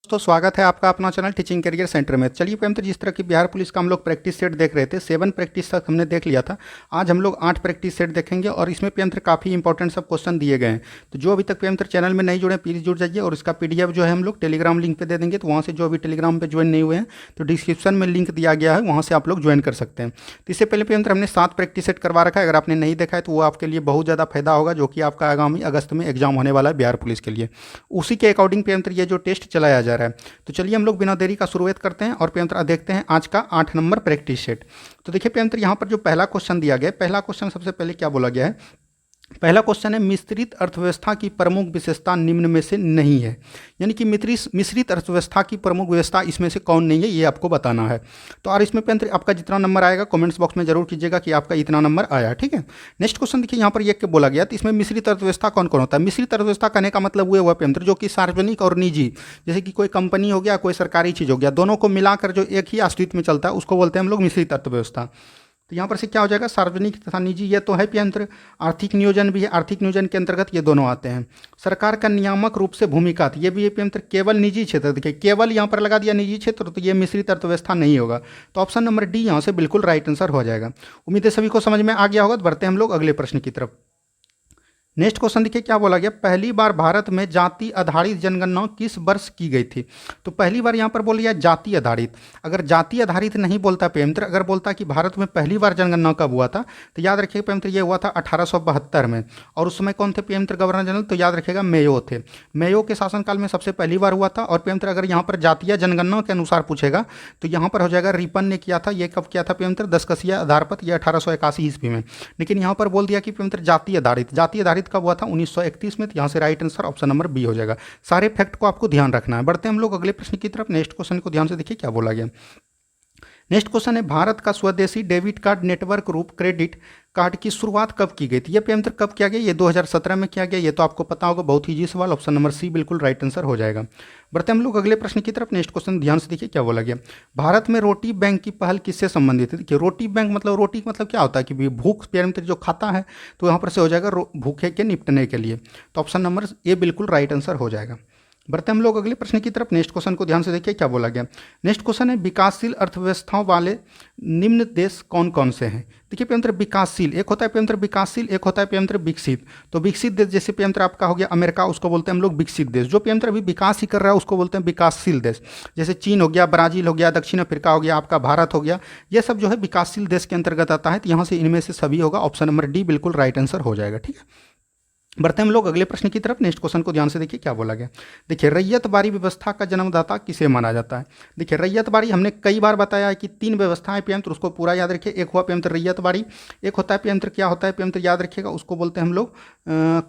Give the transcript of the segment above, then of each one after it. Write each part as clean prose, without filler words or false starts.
तो स्वागत है आपका अपना चैनल टीचिंग करियर सेंटर में। चलिए पेमतर, जिस तरह की बिहार पुलिस का हम लोग प्रैक्टिस सेट देख रहे थे, 7 प्रैक्टिस तक हमने देख लिया था। आज हम लोग 8 प्रैक्टिस सेट देखेंगे और इसमें पेमतर काफ़ी इंपॉर्टेंट सब क्वेश्चन दिए गए हैं। तो जो अभी तक पेमतर चैनल में नहीं जुड़े प्लीज़ जुड़ जाइए, और इसका पीडीएफ जो है हम लोग टेलीग्राम लिंक पे दे देंगे। तो वहाँ से जो अभी टेलीग्राम पे ज्वाइन नहीं हुए हैं तो डिस्क्रिप्शन में लिंक दिया गया है, वहाँ से आप लोग ज्वाइन कर सकते हैं। तो इससे पहले पेमतर हमने 7 प्रैक्टिस सेट करवा रखा है। अगर आपने नहीं देखा है तो वो आपके लिए बहुत ज़्यादा फायदा होगा, जो कि आपका आगामी अगस्त में एग्जाम होने वाला है बिहार पुलिस के लिए। उसी के अकॉर्डिंग पेमतर ये जो टेस्ट चलाया जा रहा है। तो चलिए हम लोग बिना देरी का शुरुआत करते हैं और पेमतर देखते हैं आज का 8 नंबर प्रैक्टिस सेट। तो देखिए पेमतर, यहाँ पर जो पहला क्वेश्चन दिया गया है, पहला क्वेश्चन सबसे पहले क्या बोला गया है। पहला क्वेश्चन है, मिश्रित अर्थव्यवस्था की प्रमुख विशेषता निम्न में से नहीं है। यानी कि मिश्रित अर्थव्यवस्था की प्रमुख विशेषता इसमें से कौन नहीं है, ये आपको बताना है। तो और इसमें पेंत्र आपका जितना नंबर आएगा कमेंट्स बॉक्स में जरूर कीजिएगा कि आपका इतना नंबर आया। ठीक है। नेक्स्ट क्वेश्चन देखिए, यहाँ पर ये बोला गया, तो इसमें मिश्रित अर्थव्यवस्था कौन कौन होता है। मिश्रित अर्थव्यवस्था कहने का मतलब वो हुआ पेंत्र, जो कि सार्वजनिक और निजी, जैसे कि कोई कंपनी हो गया, कोई सरकारी चीज़ हो गया, दोनों को मिलाकर जो एक ही अस्तित्व में चलता है उसको बोलते हैं हम लोग मिश्रित अर्थव्यवस्था। तो यहाँ पर से क्या हो जाएगा, सार्वजनिक तथा निजी, ये तो है यंत्र। आर्थिक नियोजन भी है, आर्थिक नियोजन के अंतर्गत ये दोनों आते हैं। सरकार का नियामक रूप से भूमिका, तो ये भी यंत्र केवल निजी क्षेत्र। देखिए केवल यहाँ पर लगा दिया निजी क्षेत्र, तो ये मिश्रित अर्थव्यवस्था नहीं होगा। तो ऑप्शन नंबर डी यहाँ से बिल्कुल राइट आंसर हो जाएगा। उम्मीद है सभी को समझ में आ गया होगा। तो बढ़ते हैं हम लोग अगले प्रश्न की तरफ। नेक्स्ट क्वेश्चन देखिए क्या बोला गया, पहली बार भारत में जाति आधारित जनगणना किस वर्ष की गई थी। तो पहली बार यहाँ पर बोल दिया जाति आधारित। अगर जाति आधारित नहीं बोलता पेमत्र, अगर बोलता कि भारत में पहली बार जनगणना कब हुआ था, तो याद रखिए पेमत्र ये हुआ था 1872 में। और उस समय कौन थे पेमत्र गवर्नर जनरल, तो याद रखिएगा मेयो थे। मेयो के शासनकाल में सबसे पहली बार हुआ था। और पेमत्र अगर यहाँ पर जातीय जनगणना के अनुसार पूछेगा तो यहाँ पर हो जाएगा रिपन ने किया था। ये कब किया था पेमत्र, 10 कसिया आधार पर, यह 1881 ईस्वी में। लेकिन यहाँ पर बोल दिया कि पेमत्र जाति आधारित, जाति आधारित कब हुआ था, 1931 में। तो यहाँ से right answer option number B हो जाएगा। सारे फैक्ट को आपको ध्यान रखना है। बढ़ते हैं हम लोग अगले प्रश्न की तरफ। नेक्स्ट क्वेश्चन को ध्यान से देखिए क्या बोला गया। नेक्स्ट क्वेश्चन है, भारत का स्वदेशी डेबिट कार्ड नेटवर्क रूप क्रेडिट कार्ड की शुरुआत कब की गई थी। ये पेमतर कब किया गया, ये 2017 में किया गया। ये तो आपको पता होगा, बहुत ही इजी सवाल, ऑप्शन नंबर सी बिल्कुल राइट आंसर हो जाएगा। बढ़ते हम लोग अगले प्रश्न की तरफ। नेक्स्ट क्वेश्चन ध्यान से देखिए क्या बोला गया, भारत में रोटी बैंक की पहल किससे संबंधित है। देखिए रोटी बैंक मतलब, रोटी मतलब क्या होता है कि भूख पेमतर जो खाता है, तो यहाँ पर से हो जाएगा भूखे के निपटने के लिए। तो ऑप्शन नंबर ए बिल्कुल राइट आंसर हो जाएगा। बढ़ते हम लोग अगले प्रश्न की तरफ। नेक्स्ट क्वेश्चन को ध्यान से देखिए क्या बोला गया। नेक्स्ट क्वेश्चन है, विकासशील अर्थव्यवस्थाओं वाले निम्न देश कौन कौन से हैं। देखिए पेमतर विकासशील एक होता है पेमतर विकासशील, एक होता है पेमतर विकसित। तो विकसित देश जैसे पेमतर आपका हो गया अमेरिका, उसको बोलते हैं हम लोग विकसित देश। जो पेमतर अभी विकास ही कर रहा है उसको बोलते हैं विकासशील देश। जैसे चीन हो गया, ब्राजील हो गया, दक्षिण अफ्रीका हो गया, आपका भारत हो गया, ये सब जो है विकासशील देश के अंतर्गत आता है। तो यहाँ से इनमें से सभी होगा, ऑप्शन नंबर डी बिल्कुल राइट आंसर हो जाएगा। ठीक है। बढ़ते हैं हम लोग अगले प्रश्न की तरफ। नेक्स्ट क्वेश्चन को ध्यान से देखिए क्या बोला गया। देखिए रैयतबाड़ी व्यवस्था का जन्मदाता किसे माना जाता है। देखिए रैयतबाड़ी हमने कई बार बताया है कि 3 व्यवस्थाएं पेमतर, उसको पूरा याद रखिए। एक हुआ पेमतर रैयतबाड़ी, एक होता है पेमतर क्या होता है पेमतर याद रखिएगा, उसको बोलते हैं हम लोग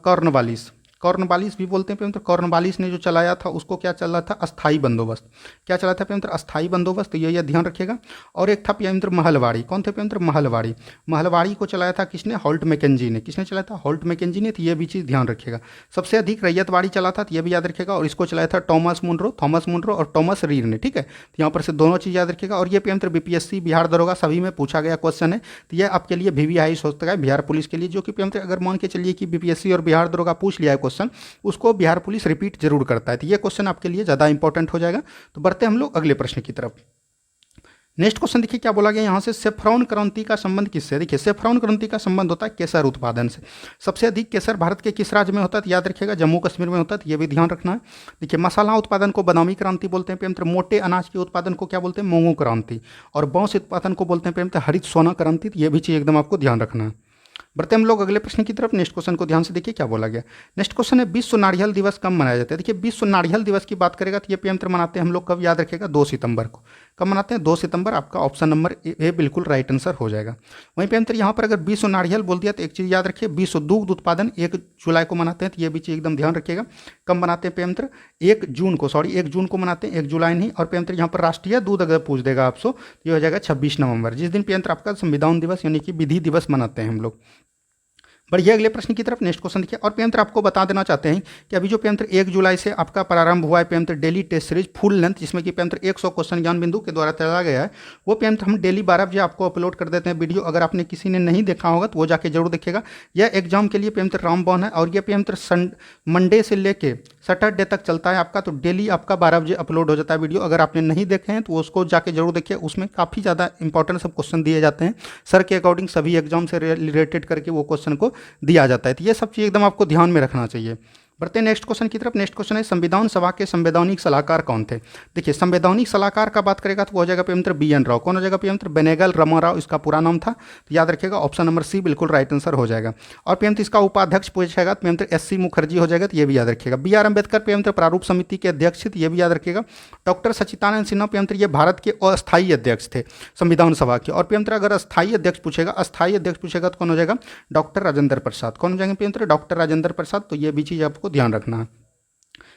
कॉर्नवालिस। कॉर्नवालिस भी बोलते हैं पेमतर। कॉर्नवालिस ने जो चलाया था उसको क्या चल रहा था, अस्थाई बंदोबस्त। क्या चला था पेमतर, अस्थाई बंदोबस्त। तो ये ध्यान रखिएगा। और एक था पेमतर महलवाड़ी। कौन थे पेमतर, महलवाड़ी। महलवाड़ी को चलाया था किसने, हॉल्ट मैकेंजी ने। किसने चलाया था, हॉल्ट मैकेंजी ने। तो ये भी चीज़ ध्यान रखिएगा। सबसे अधिक रैयतवाड़ी चला था, तो ये भी याद रखिएगा। और इसको चलाया था थॉमस मुनरो और थॉमस रीर ने। ठीक है। तो यहाँ पर से दोनों चीज़ याद रखिएगा। और ये पेमतर बीपीएससी, बिहार दरोगा सभी में पूछा गया क्वेश्चन है। तो ये आपके लिए VVI हो सकता है बिहार पुलिस के लिए, जो कि पेमतर अगर मान के चलिए कि बीपीएससी और बिहार दरोगा पूछ लिया है क्वेश्चन, उसको बिहार पुलिस रिपीट जरूर करता है। तो ये क्वेश्चन आपके लिए ज़्यादा इंपॉर्टेंट हो जाएगा। तो बढ़ते हम लोग अगले प्रश्न की तरफ। नेक्स्ट क्वेश्चन देखिए क्या बोला गया यहाँ से, सेफ्रॉन क्रांति का संबंध किससे। देखिए सेफ्रॉन क्रांति का संबंध होता है केसर उत्पादन से। सबसे अधिक केसर भारत के किस राज्य में होता है, तो याद रखिएगा जम्मू कश्मीर में होता है। तो ये भी ध्यान रखना है। देखिए मसाला उत्पादन को बादामी क्रांति बोलते हैं पेमतर। मोटे अनाज के उत्पादन को क्या बोलते हैं, मोंगू क्रांति। और बांस उत्पादन को बोलते हैं पेमतर हरित सोना क्रांति। तो ये भी चीज़ एकदम आपको ध्यान रखना है। बढ़ते हम लोग अगले प्रश्न की तरफ। नेक्स्ट क्वेश्चन को ध्यान से देखिए क्या बोला गया। नेक्स्ट क्वेश्चन है, विश्व नारियल दिवस कब मनाया जाता है। देखिए विश्व नारियल दिवस की बात करेगा तो ये पेमतर मनाते हैं हम लोग कब, याद रखिएगा 2 सितंबर को। कब मनाते हैं, 2 सितंबर। आपका ऑप्शन नंबर ए बिल्कुल राइट आंसर हो जाएगा। वहीं पेमतर यहाँ पर अगर विश्व नारियल बोल दिया तो एक चीज़ याद रखिए, विश्व दुग्ध उत्पादन 1 जुलाई को मनाते हैं। तो ये भी चीज़ एकदम ध्यान रखिएगा। कब मनाते हैं पेमतर, 1 जून को मनाते हैं, 1 जुलाई नहीं। और पेमतर यहाँ पर राष्ट्रीय दूध अगर पूछ देगा आपसे तो ये हो जाएगा 26 नवंबर, जिस दिन पेमतर आपका संविधान दिवस यानी कि विधि दिवस मनाते हैं हम लोग। बढ़िए, अगले प्रश्न की तरफ नेक्स्ट क्वेश्चन देखिए। और पेमंत्र आपको बता देना चाहते हैं कि अभी जो पेमंत्र 1 जुलाई से आपका प्रारंभ हुआ है पेमंत्र daily test series full length, जिसमें कि पेमंत्र 100 क्वेश्चन ज्ञान बिंदु के द्वारा चला गया है, वो पेमंत्र हम डेली 12 बजे आपको अपलोड कर देते हैं वीडियो। अगर आपने किसी ने नहीं देखा होगा तो वो जाके जरूर देखिएगा। यह एग्जाम के लिए पेमंत्र रामबाण है और यह पेमंत्र मंडे से लेके सैटरडे तक चलता है आपका, तो डेली आपका 12 बजे अपलोड हो जाता है वीडियो। अगर आपने नहीं देखे हैं तो उसको जाके जरूर देखिए, उसमें काफ़ी ज़्यादा इंपॉर्टेंट सब क्वेश्चन दिए जाते हैं सर के अकॉर्डिंग, सभी एग्जाम से रिलेटेड करके वो क्वेश्चन को दिया जाता है। तो ये सब चीज़ एकदम आपको ध्यान में रखना चाहिए। बढ़ते हैं नेक्स्ट क्वेश्चन की तरफ। नेक्स्ट क्वेश्चन है संविधान सभा के संवैधानिक सलाहकार कौन थे। देखिए, संवैधानिक सलाहकार का बात करेगा तो वो हो जाएगा पेमंत्र BN राव। कौन हो जाएगा पेमंत्र? बेनेगल रमाराव इसका पूरा नाम था, तो याद रखिएगा ऑप्शन नंबर सी बिल्कुल राइट आंसर हो जाएगा। और पेमंत्र इसका उपाध्यक्ष पूछेगा तो पेमंत्र SC मुखर्जी हो जाएगा, तो ये भी याद रखिएगा। BR अम्बेडकर पेमंत्र प्रारूप समिति के अध्यक्ष थे, ये भी याद रखिएगा। डॉक्टर सच्चिदानंद सिन्हा पेमंत्र ये भारत के अस्थायी अध्यक्ष थे संविधान सभा के। और पेमंत्र अगर अस्थायी अध्यक्ष पूछेगा तो कौन हो जाएगा? डॉक्टर राजेंद्र प्रसाद। कौन हो जाएंगे पेमंत्र? डॉक्टर राजेंद्र प्रसाद। तो ये भी चीज़ आपको ध्यान रखना है।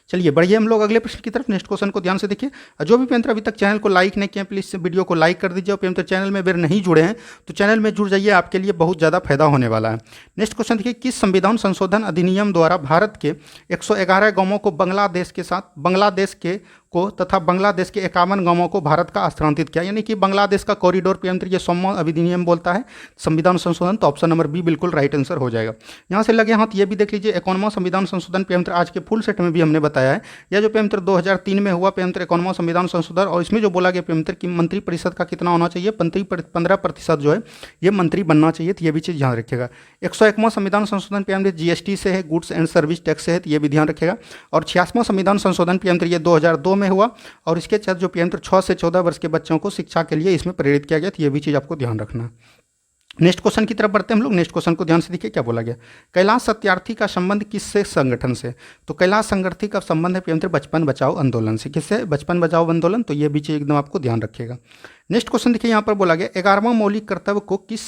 चलिए बढ़िए, हम लोग अगले प्रश्न की तरफ। नेक्स्ट क्वेश्चन को ध्यान से देखिए। जो भी पेमंत्र अभी तक चैनल को लाइक नहीं किए प्लीज वीडियो को लाइक कर दीजिए। और पेमंत्र चैनल में अगर नहीं जुड़े हैं तो चैनल में जुड़ जाइए, आपके लिए बहुत ज़्यादा फायदा होने वाला है। नेक्स्ट क्वेश्चन देखिए, किस संविधान संशोधन अधिनियम द्वारा भारत के 111 गांवों को तथा बांग्लादेश के 51 गांवों को भारत का स्थानांतरित किया, यानी कि बांग्लादेश का कॉरिडोर पेमंत्र ये 100वां अधिनियम बोलता है संविधान संशोधन। तो ऑप्शन नंबर बी बिल्कुल राइट आंसर हो जाएगा। यहाँ से लगे हाथ ये भी देख लीजिए, 51वां संविधान संशोधन पेमंत्र आज के फुल सेट में भी हमने बताया है। यह जो पेमंत्र 2003 में हुआ पेमंत्र 51वां संविधान संशोधन, और इसमें जो बोला गया पेमंत्र की मंत्री परिषद का कितना होना चाहिए? 15% जो है ये मंत्री बनना चाहिए, तो ये भी चीज़ ध्यान रखिएगा। 101वां संविधान संशोधन पेमंत्र GST से है, गुड्स एंड सर्विस टैक्स से है, तो ये भी ध्यान रखिएगा। और 86वां संविधान संशोधन पेमंत्र ये 2002 में हुआ, और इसके तहत जो पेमंत्र 6 से 14 वर्ष के बच्चों को शिक्षा के लिए इसमें प्रेरित किया गया, तो ये भी चीज़ आपको ध्यान रखना है। नेक्स्ट क्वेश्चन की तरफ बढ़ते हैं हम लोग। नेक्स्ट क्वेश्चन को ध्यान से देखिए क्या बोला गया। कैलाश सत्यार्थी का संबंध किससे संगठन से? तो कैलाश सत्यार्थी का संबंध है पेमंत्र बचपन बचाओ आंदोलन से। किससे? बचपन बचाओ आंदोलन। तो ये भी चीज़ एकदम आपको ध्यान रखिएगा। नेक्स्ट क्वेश्चन देखिए, यहाँ पर बोला गया 11वां मौलिक कर्तव्य को किस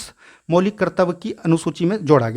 मौलिक कर्तव्य की सूची में जोड़ा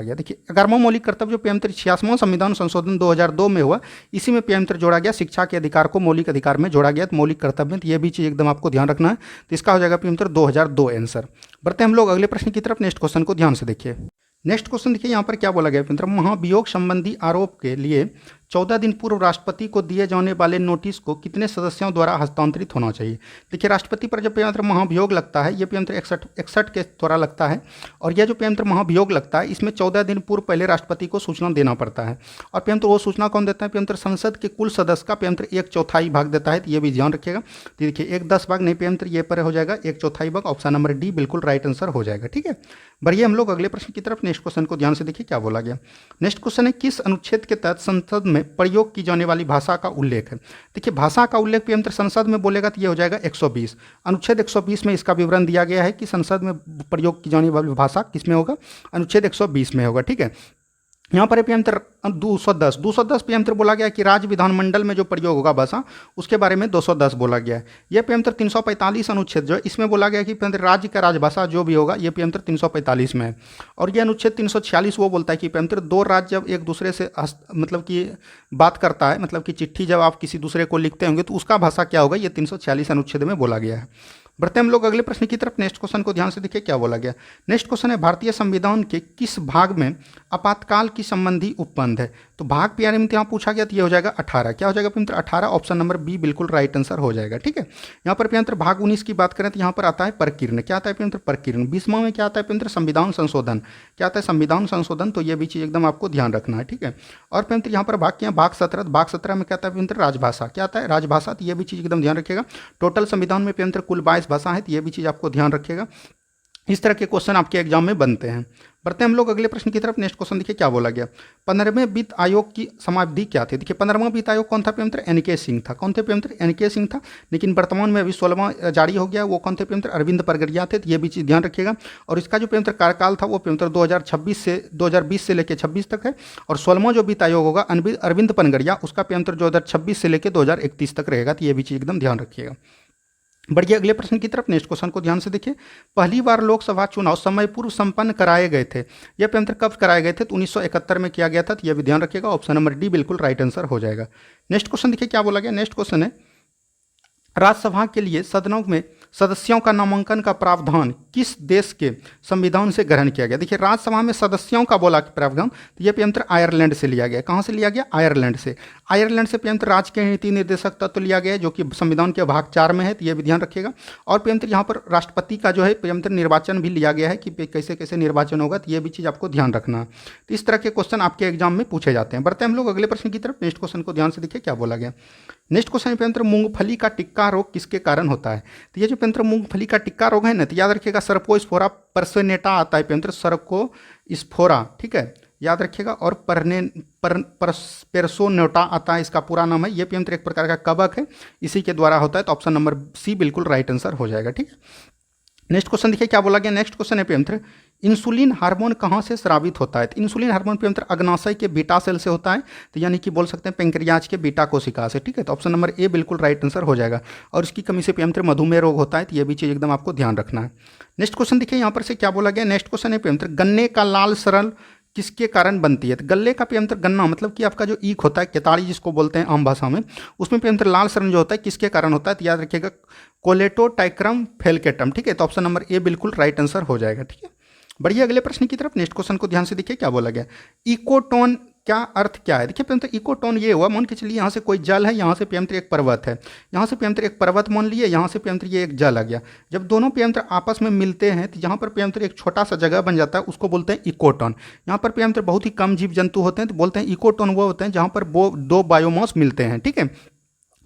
गया। देखिए, 11वां मौलिक कर्तव्य जो पेमंत्र 86वां संविधान संशोधन 2002 में हुआ, इसी में पेमंत्र जोड़ा गया, शिक्षा के अधिकार को मौलिक अधिकार में जोड़ा गया, तो मौलिक कर्तव्य में। तो ये भी चीज़ एकदम आपको ध्यान रखना है, तो इसका हो जाएगा पेमंत्र 2002 आंसर। बढ़ते हैं हम लोग अगले प्रश्न की तरफ। नेक्स्ट क्वेश्चन को ध्यान से देखिए। नेक्स्ट क्वेश्चन देखिए, यहाँ पर क्या बोला गया पेमंत्र महाभियोग संबंधी आरोप के लिए 14 दिन पूर्व राष्ट्रपति को दिए जाने वाले नोटिस को कितने सदस्यों द्वारा हस्तांतरित होना चाहिए। देखिए, राष्ट्रपति पर जब पेमंत्र महाभियोग लगता है, ये पेमंत्र 61 के द्वारा लगता है, और यह जो पेमंत्र महाभियोग लगता है इसमें 14 दिन पूर्व पहले राष्ट्रपति को सूचना देना पड़ता है। और पेमंत्र वो सूचना कौन देता है? पेमंत्र संसद के कुल सदस्य का पेमंत्र 1/4 भाग देता है, तो ये भी ध्यान रखिएगा। तो देखिए, 1/10 भाग नहीं पेमंत्र ये पर हो जाएगा 1/4 भाग। ऑप्शन नंबर डी बिल्कुल राइट आंसर हो जाएगा। ठीक है, बढ़िए, हम लोग अगले प्रश्न की तरफ। नेक्स्ट क्वेश्चन को ध्यान से देखिए क्या बोला गया। नेक्स्ट क्वेश्चन है, किस अनुच्छेद के तहत संसद में प्रयोग की जाने वाली भाषा का उल्लेख है। देखिए, भाषा का उल्लेख पेमंत्र संसद में बोलेगा तो ये हो जाएगा 120। अनुच्छेद 120 में इसका विवरण दिया गया है कि संसद में प्रयोग की जाने वाली भाषा किसमें होगा? अनुच्छेद 120 में होगा। ठीक है, यहाँ पर पेमंत्र 210 पेमंत्र बोला गया कि राज्य विधानमंडल में जो प्रयोग होगा भाषा, उसके बारे में 210 बोला गया है। यह पेमंत्र 345 अनुच्छेद जो है इसमें बोला गया कि पेमंत्र राज्य का राजभाषा जो भी होगा, ये पेमंत्र 345 में है। और यह अनुच्छेद 346 वो बोलता है कि पेमंत्र दो राज्य जब एक दूसरे से मतलब कि बात करता है, मतलब कि चिट्ठी जब आप किसी दूसरे को लिखते होंगे तो उसका भाषा क्या होगा, ये 346 अनुच्छेद में बोला गया है। बढ़ते हम लोग अगले प्रश्न की तरफ। नेक्स्ट क्वेश्चन को ध्यान से देखिए क्या बोला गया। नेक्स्ट क्वेश्चन है, भारतीय संविधान के किस भाग में आपातकाल की संबंधी उपबंध है? तो भाग प्यारे में यहाँ पूछा गया तो ये हो जाएगा 18। क्या हो जाएगा पेमंत्र? 18। ऑप्शन नंबर बी बिल्कुल राइट आंसर हो जाएगा। ठीक है, यहाँ पर पेमंत्र भाग 19 की बात करें तो यहाँ पर आता है प्रकीर्ण। क्या आता है पेमंत्र? प्रकीर्ण। 20वां में क्या आता है पेमंत्र? संविधान संशोधन। क्या आता है? संविधान संशोधन। तो ये भी चीज़ एकदम आपको ध्यान रखना है। ठीक है, और पेमंत्र यहाँ पर भाग क्या? भाग 17। भाग 17 में क्या आता है पेमंत्र? राजभाषा। क्या आता है? राजभाषा। तो ये भी चीज़ एकदम ध्यान रखिएगा। टोटल संविधान में पेमंत्र कुल 22 भाषा है, तो ये भी चीज़ आपको ध्यान रखिएगा। इस तरह के क्वेश्चन आपके एग्जाम में बनते हैं। बढ़ते हैं हम लोग अगले प्रश्न की तरफ। नेक्स्ट क्वेश्चन देखिए क्या बोला गया। 15वें वित्त आयोग की समाप्ति क्या थी? देखिए, 15वां वित्त आयोग कौन था पेमंत्र? NK सिंह था। कौन थे पेमंत्र? NK सिंह था। लेकिन वर्तमान में अभी 16वां जारी हो गया, वो कौन थे पेमंत्र? अरविंद परगरिया थे। तो ये भी चीज़ ध्यान रखिएगा। और इसका जो पेमंत्र कार्यकाल था वो पेमंत्र 2020 से लेकर 26 तक है। और 16वां जो वित्त आयोग होगा अरविंद परगरिया, उसका पेमंत्र 2026 से लेकर 2031 तक रहेगा। तो ये भी चीज़ एकदम ध्यान रखिएगा। बढ़िए, अगले प्रश्न की तरफ। नेक्स्ट क्वेश्चन को ध्यान से देखिए। पहली बार लोकसभा चुनाव समय पूर्व संपन्न कराए गए थे, यह पेमंत्र कब कराए गए थे? तो 1971 में किया गया था। तो यह भी ध्यान रखिएगा। ऑप्शन नंबर डी बिल्कुल राइट आंसर हो जाएगा। नेक्स्ट क्वेश्चन देखिए क्या बोला गया। नेक्स्ट क्वेश्चन है, राज्यसभा के लिए सदनों में सदस्यों का नामांकन का प्रावधान किस देश के संविधान से ग्रहण किया गया? देखिए राज्यसभा में सदस्यों का बोला कि प्रावधान, तो ये प्रियंत्र आयरलैंड से लिया गया। कहाँ से लिया गया? आयरलैंड से। आयरलैंड से प्रियंत्र राज्य के नीति निर्देशक तत्व लिया गया है, जो कि संविधान के भाग 4 में है, तो ये भी ध्यान रखिएगा। और प्रियंत्र यहाँ पर राष्ट्रपति का जो है प्रियंत्र निर्वाचन भी लिया गया है कि कैसे कैसे निर्वाचन होगा, तो ये भी चीज़ आपको ध्यान रखना है। तो इस तरह के क्वेश्चन आपके एग्जाम में पूछे जाते हैं। बढ़ते हैं हम लोग अगले प्रश्न की तरफ। नेक्स्ट क्वेश्चन को ध्यान से देखिए क्या बोला गया। नेक्स्ट क्वेश्चन प्रियंत्र मूंगफली का टिक्का रोग किसके कारण होता है? तो ये जो प्रियंत्र मूंगफली का टिक्का रोग है ना, तो याद रखिएगा सर्कोस्पोरा पर्सनेटा आता है प्रियंत्र, सर्कोस्पोरा, ठीक है, याद रखिएगा। और पेरसोनेटा आता है, इसका पूरा नाम है। ये प्रियंत्र एक प्रकार का कवक है, इसी के द्वारा होता है। तो ऑप्शन नंबर सी बिल्कुल राइट आंसर हो जाएगा, ठीक है। नेक्स्ट क्वेश्चन देखिए क्या बोला गया। नेक्स्ट क्वेश्चन है प्रियंत्र इंसुलिन हार्मोन कहाँ से स्रावित होता है? तो इंसुलिन हार्मोन प्रियंत्र अग्नाशय के बीटा सेल से होता है, तो यानी कि बोल सकते हैं पेंक्रियाज के बीटा कोशिका से, ठीक है। तो ऑप्शन नंबर ए बिल्कुल राइट आंसर हो जाएगा। और इसकी कमी से प्रियंत्र मधुमेह रोग होता है, तो ये भी चीज़ एकदम आपको ध्यान रखना है। नेक्स्ट क्वेश्चन देखिए यहाँ पर से क्या बोला गया। नेक्स्ट क्वेश्चन है प्रियंत्र गन्ने का लाल सरल किसके कारण बनती है? तो गल्ले का प्रियंत्र गन्ना मतलब कि आपका जो ईख होता है, केताड़ी जिसको बोलते हैं आम भाषा में, उसमें प्रियंत्र लाल शरण जो होता है किसके कारण होता है? तो याद रखिएगा कोलेटोटाइक्रम फेल्केटम, ठीक है। तो ऑप्शन नंबर ए बिल्कुल राइट आंसर हो जाएगा, ठीक है। बढ़िए अगले प्रश्न की तरफ। नेक्स्ट क्वेश्चन को ध्यान से देखिए क्या बोला गया। इकोटोन क्या अर्थ क्या है? देखिए प्रियंत्र इकोटोन ये हुआ, मान के चलिए यहाँ से कोई जल है, यहाँ से प्रियंत्र एक पर्वत है, यहाँ से प्रियंत्र एक पर्वत मान लिए, यहाँ से प्रियंत्र ये एक जल आ गया। जब दोनों प्रियंत्र आपस में मिलते हैं तो यहाँ पर प्रियंत्र एक छोटा सा जगह बन जाता है, उसको बोलते हैं इकोटोन। यहाँ पर प्रियंत्र बहुत ही कम जीव जंतु होते हैं, तो बोलते हैं इकोटोन वो होते हैं जहाँ पर वो दो बायोमास मिलते हैं, ठीक है।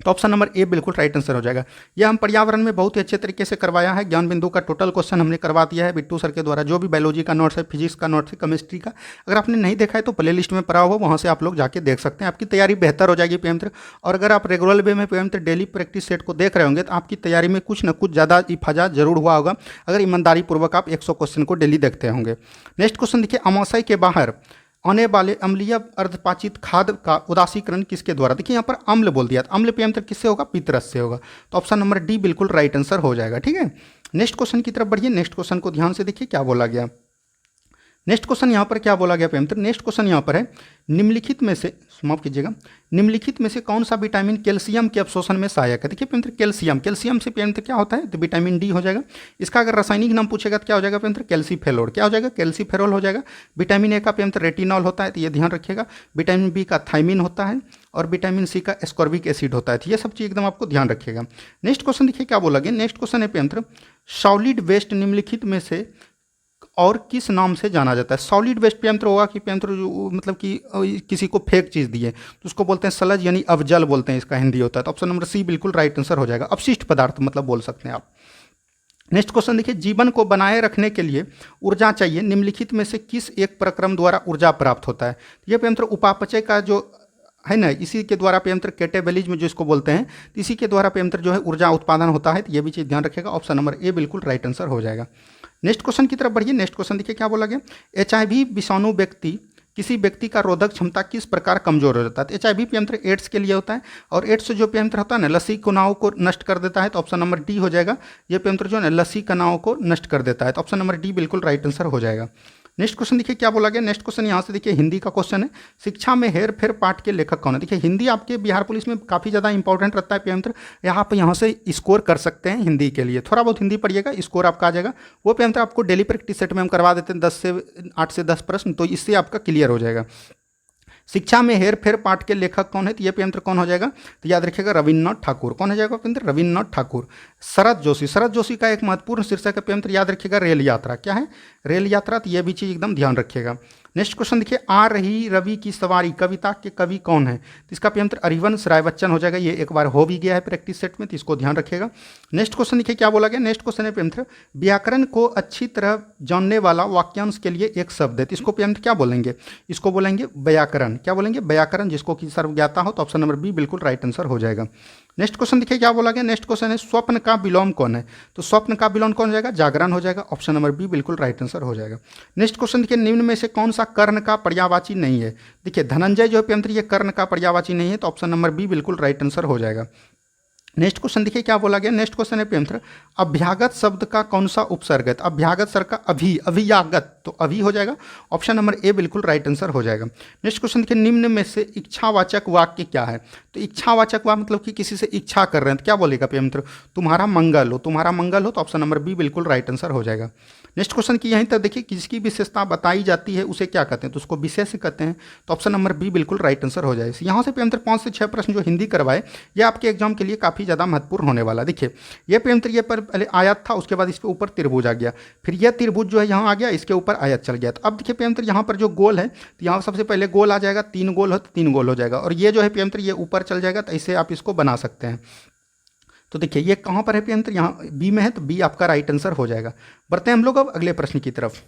तो ऑप्शन नंबर ए बिल्कुल राइट आंसर हो जाएगा। यह हम पर्यावरण में बहुत ही अच्छे तरीके से करवाया है। ज्ञान बिंदु का टोटल क्वेश्चन हमने करवा दिया है बिट्टू सर के द्वारा, जो भी बायोलॉजी का नोट्स है, फिजिक्स का नोट्स है, केमिस्ट्री का। अगर आपने नहीं देखा है तो प्ले लिस्ट में पड़ा हुआ, वहाँ से आप लोग जाके देख सकते हैं। आपकी तैयारी बेहतर हो जाएगी प्रियंत्र। और अगर आप रेगुलर वे में प्रियंत्र डेली प्रैक्टिस सेट को देख रहे होंगे तो आपकी तैयारी में कुछ न कुछ ज़्यादा इफाजा जरूर हुआ होगा, अगर ईमानदारी पूर्वक आप 100 क्वेश्चन को डेली देखते होंगे। नेक्स्ट क्वेश्चन देखिए अमाशय के बाहर आने वाले अम्लीय अर्धपाचित खाद्य का उदासीकरण किसके द्वारा? देखिए यहाँ पर अम्ल बोल दिया, तो अम्ल प्रियंत्र किससे होगा? पितरस से होगा। तो ऑप्शन नंबर डी बिल्कुल राइट आंसर हो जाएगा, ठीक है। नेक्स्ट क्वेश्चन की तरफ बढ़िए। नेक्स्ट क्वेश्चन को ध्यान से देखिए क्या बोला गया। नेक्स्ट क्वेश्चन यहाँ पर क्या बोला गया प्रियंत्र? नेक्स्ट क्वेश्चन यहाँ पर है निम्नलिखित में से, माफ कीजिएगा, निम्नलिखित में से कौन सा विटामिन कैल्शियम के अवशोषण में सहायक है? देखिए प्रियंत्र कैल्शियम, कैल्शियम से प्रियंत्र क्या होता है? तो विटामिन डी हो जाएगा। इसका अगर रासायनिक नाम पूछेगा तो क्या हो जाएगा प्रियंत्र? कैल्सीफेरोल। क्या हो जाएगा? कैल्सीफेरोल हो जाएगा। विटामिन ए का प्रियंत्र रेटिनॉल होता है, तो ये ध्यान रखिएगा। विटामिन बी का थायमिन होता है, और विटामिन सी का एस्कॉर्बिक एसिड होता है। तो ये सब चीज़ एकदम आपको ध्यान रखिएगा। नेक्स्ट क्वेश्चन देखिए क्या बोला गया। नेक्स्ट क्वेश्चन है प्रियंत्र सॉलिड वेस्ट निम्नलिखित में से और किस नाम से जाना जाता है? सॉलिड वेस्ट प्रियंत्र होगा कि प्रियंत्र जो मतलब कि किसी को फेक चीज़ दिए तो उसको बोलते हैं सलज, यानी अवजल बोलते हैं, इसका हिंदी होता है। तो ऑप्शन नंबर सी बिल्कुल राइट आंसर हो जाएगा। अपशिष्ट पदार्थ मतलब बोल सकते हैं आप। नेक्स्ट क्वेश्चन देखिए जीवन को बनाए रखने के लिए ऊर्जा चाहिए, निम्नलिखित में से किस एक प्रक्रम द्वारा ऊर्जा प्राप्त होता है? ये प्रियंत्र उपापचय का जो है ना, इसी के द्वारा प्रियंत्र कैटेबलिज्म जो इसको बोलते हैं, तो इसी के द्वारा प्रियंत्र जो है ऊर्जा उत्पादन होता है। तो ये भी चीज़ ध्यान रखिएगा। ऑप्शन नंबर ए बिल्कुल राइट आंसर हो जाएगा। नेक्स्ट क्वेश्चन की तरफ बढ़िए। नेक्स्ट क्वेश्चन देखिए क्या बोला गया। HIV विषाणु व्यक्ति किसी व्यक्ति का रोधक क्षमता किस प्रकार कमजोर हो जाता है? HIV प्रियंत्र एड्स के लिए होता है, और एड्स जो प्रियंत्र होता है ना लसी कणाओं को नष्ट कर देता है। तो ऑप्शन नंबर डी हो जाएगा। ये प्रियंत्र जो है लसी कणाओं को नष्ट कर देता है। तो ऑप्शन नंबर डी बिल्कुल राइट आंसर हो जाएगा। नेक्स्ट क्वेश्चन देखिए क्या बोला गया। नेक्स्ट क्वेश्चन यहाँ से देखिए हिंदी का क्वेश्चन है, शिक्षा में हेर फेर पाठ के लेखक कौन है? देखिए हिंदी आपके बिहार पुलिस में काफ़ी ज़्यादा इंपॉर्टेंट रहता है प्रियंत्र। आप यहाँ से स्कोर कर सकते हैं हिंदी के लिए, थोड़ा बहुत हिंदी पढ़िएगा, स्कोर आपका आ जाएगा। वो प्रियंत्र आपको डेली प्रैक्टिस सेट में हम करवा देते हैं 8 से 10 प्रश्न, तो इससे आपका क्लियर हो जाएगा। शिक्षा में हेर फेर पाठ के लेखक कौन है? तो ये प्रियंत्र कौन हो जाएगा? तो याद रखिएगा रविन्द्रनाथ ठाकुर। कौन हो जाएगा प्रियंत्र? रविन्द्रनाथ ठाकुर। शरद जोशी, शरद जोशी का एक महत्वपूर्ण शीर्षक है प्रियंत्र, याद रखिएगा रेल यात्रा। क्या है? रेल यात्रा। तो ये भी चीज़ एकदम ध्यान रखिएगा। नेक्स्ट क्वेश्चन देखिए आ रही रवि की सवारी कविता के कवि कौन है? तो इसका प्रियंत्र हरिवंश राय बच्चन हो जाएगा। ये एक बार हो भी गया है प्रैक्टिस सेट में, तो इसको ध्यान रखिएगा। नेक्स्ट क्वेश्चन देखिए क्या बोला गया। नेक्स्ट क्वेश्चन है प्रियंत्र व्याकरण को अच्छी तरह जानने वाला वाक्यांश के लिए एक शब्द है, तो इसको प्रियंत्र क्या बोलेंगे? इसको बोलेंगे व्याकरण। क्या बोलेंगे? व्याकरण, जिसको कि सर्व ज्ञाता हो। तो ऑप्शन नंबर बी बिल्कुल राइट आंसर हो जाएगा। नेक्स्ट क्वेश्चन देखिए क्या बोला गया। नेक्स्ट क्वेश्चन है स्वप्न का विलोम कौन है? तो स्वप्न का विलोम कौन हो जाएगा? जागरण हो जाएगा। ऑप्शन नंबर बी बिल्कुल राइट आंसर हो जाएगा। नेक्स्ट क्वेश्चन देखिए निम्न में से कौन सा कर्ण का पर्यायवाची नहीं है? देखिए धनंजय जो है प्रियंत्र ये कर्ण का पर्यायवाची नहीं है, तो ऑप्शन नंबर बी बिल्कुल राइट आंसर हो जाएगा। नेक्स्ट क्वेश्चन देखिए क्या बोला गया। नेक्स्ट क्वेश्चन है प्रियंत्र, अभ्यागत शब्द का कौन सा उपसर्ग है? तो अभ्यागत शब्द का अभी, अभियागत, तो अभी हो जाएगा। ऑप्शन नंबर ए बिल्कुल राइट आंसर हो जाएगा। नेक्स्ट क्वेश्चन देखिए, निम्न में से इच्छावाचक वाक्य क्या है? तो इच्छावाचक वाक्य मतलब कि किसी से इच्छा कर रहे हैं, तो क्या बोलेगा प्रियंत्र? तुम्हारा मंगल हो, तुम्हारा मंगल हो, तो ऑप्शन नंबर बी बिल्कुल राइट आंसर हो जाएगा। नेक्स्ट क्वेश्चन की यहीं तक देखिए, किसकी विशेषता बताई जाती है उसे क्या कहते हैं? तो उसको विशेष कहते हैं, तो ऑप्शन नंबर बी बिल्कुल राइट आंसर हो जाएगा। यहाँ से प्रियंत्र 5 से 6 प्रश्न जो हिंदी करवाए, ये आपके एग्जाम के लिए काफ़ी ज़्यादा महत्वपूर्ण होने वाला। देखिए ये प्रियंत्र, ये पर पहले आयत था, उसके बाद इसके ऊपर त्रिभुज आ गया, फिर यह त्रिभुज जो है यहाँ आ गया, इसके ऊपर आयत चल गया। तो अब देखिए प्रियंत्र, यहाँ पर जो गोल है, तो यहाँ सबसे पहले गोल आ जाएगा, 3 गोल हो तो 3 गोल हो जाएगा, और ये जो है प्रियंत्र ये ऊपर चल जाएगा, तो ऐसे आप इसको बना सकते हैं। तो देखिए ये कहाँ पर है प्रियंत्र? यहाँ बी में है, तो बी आपका राइट आंसर हो जाएगा। बढ़ते हैं हम लोग अब अगले प्रश्न की तरफ।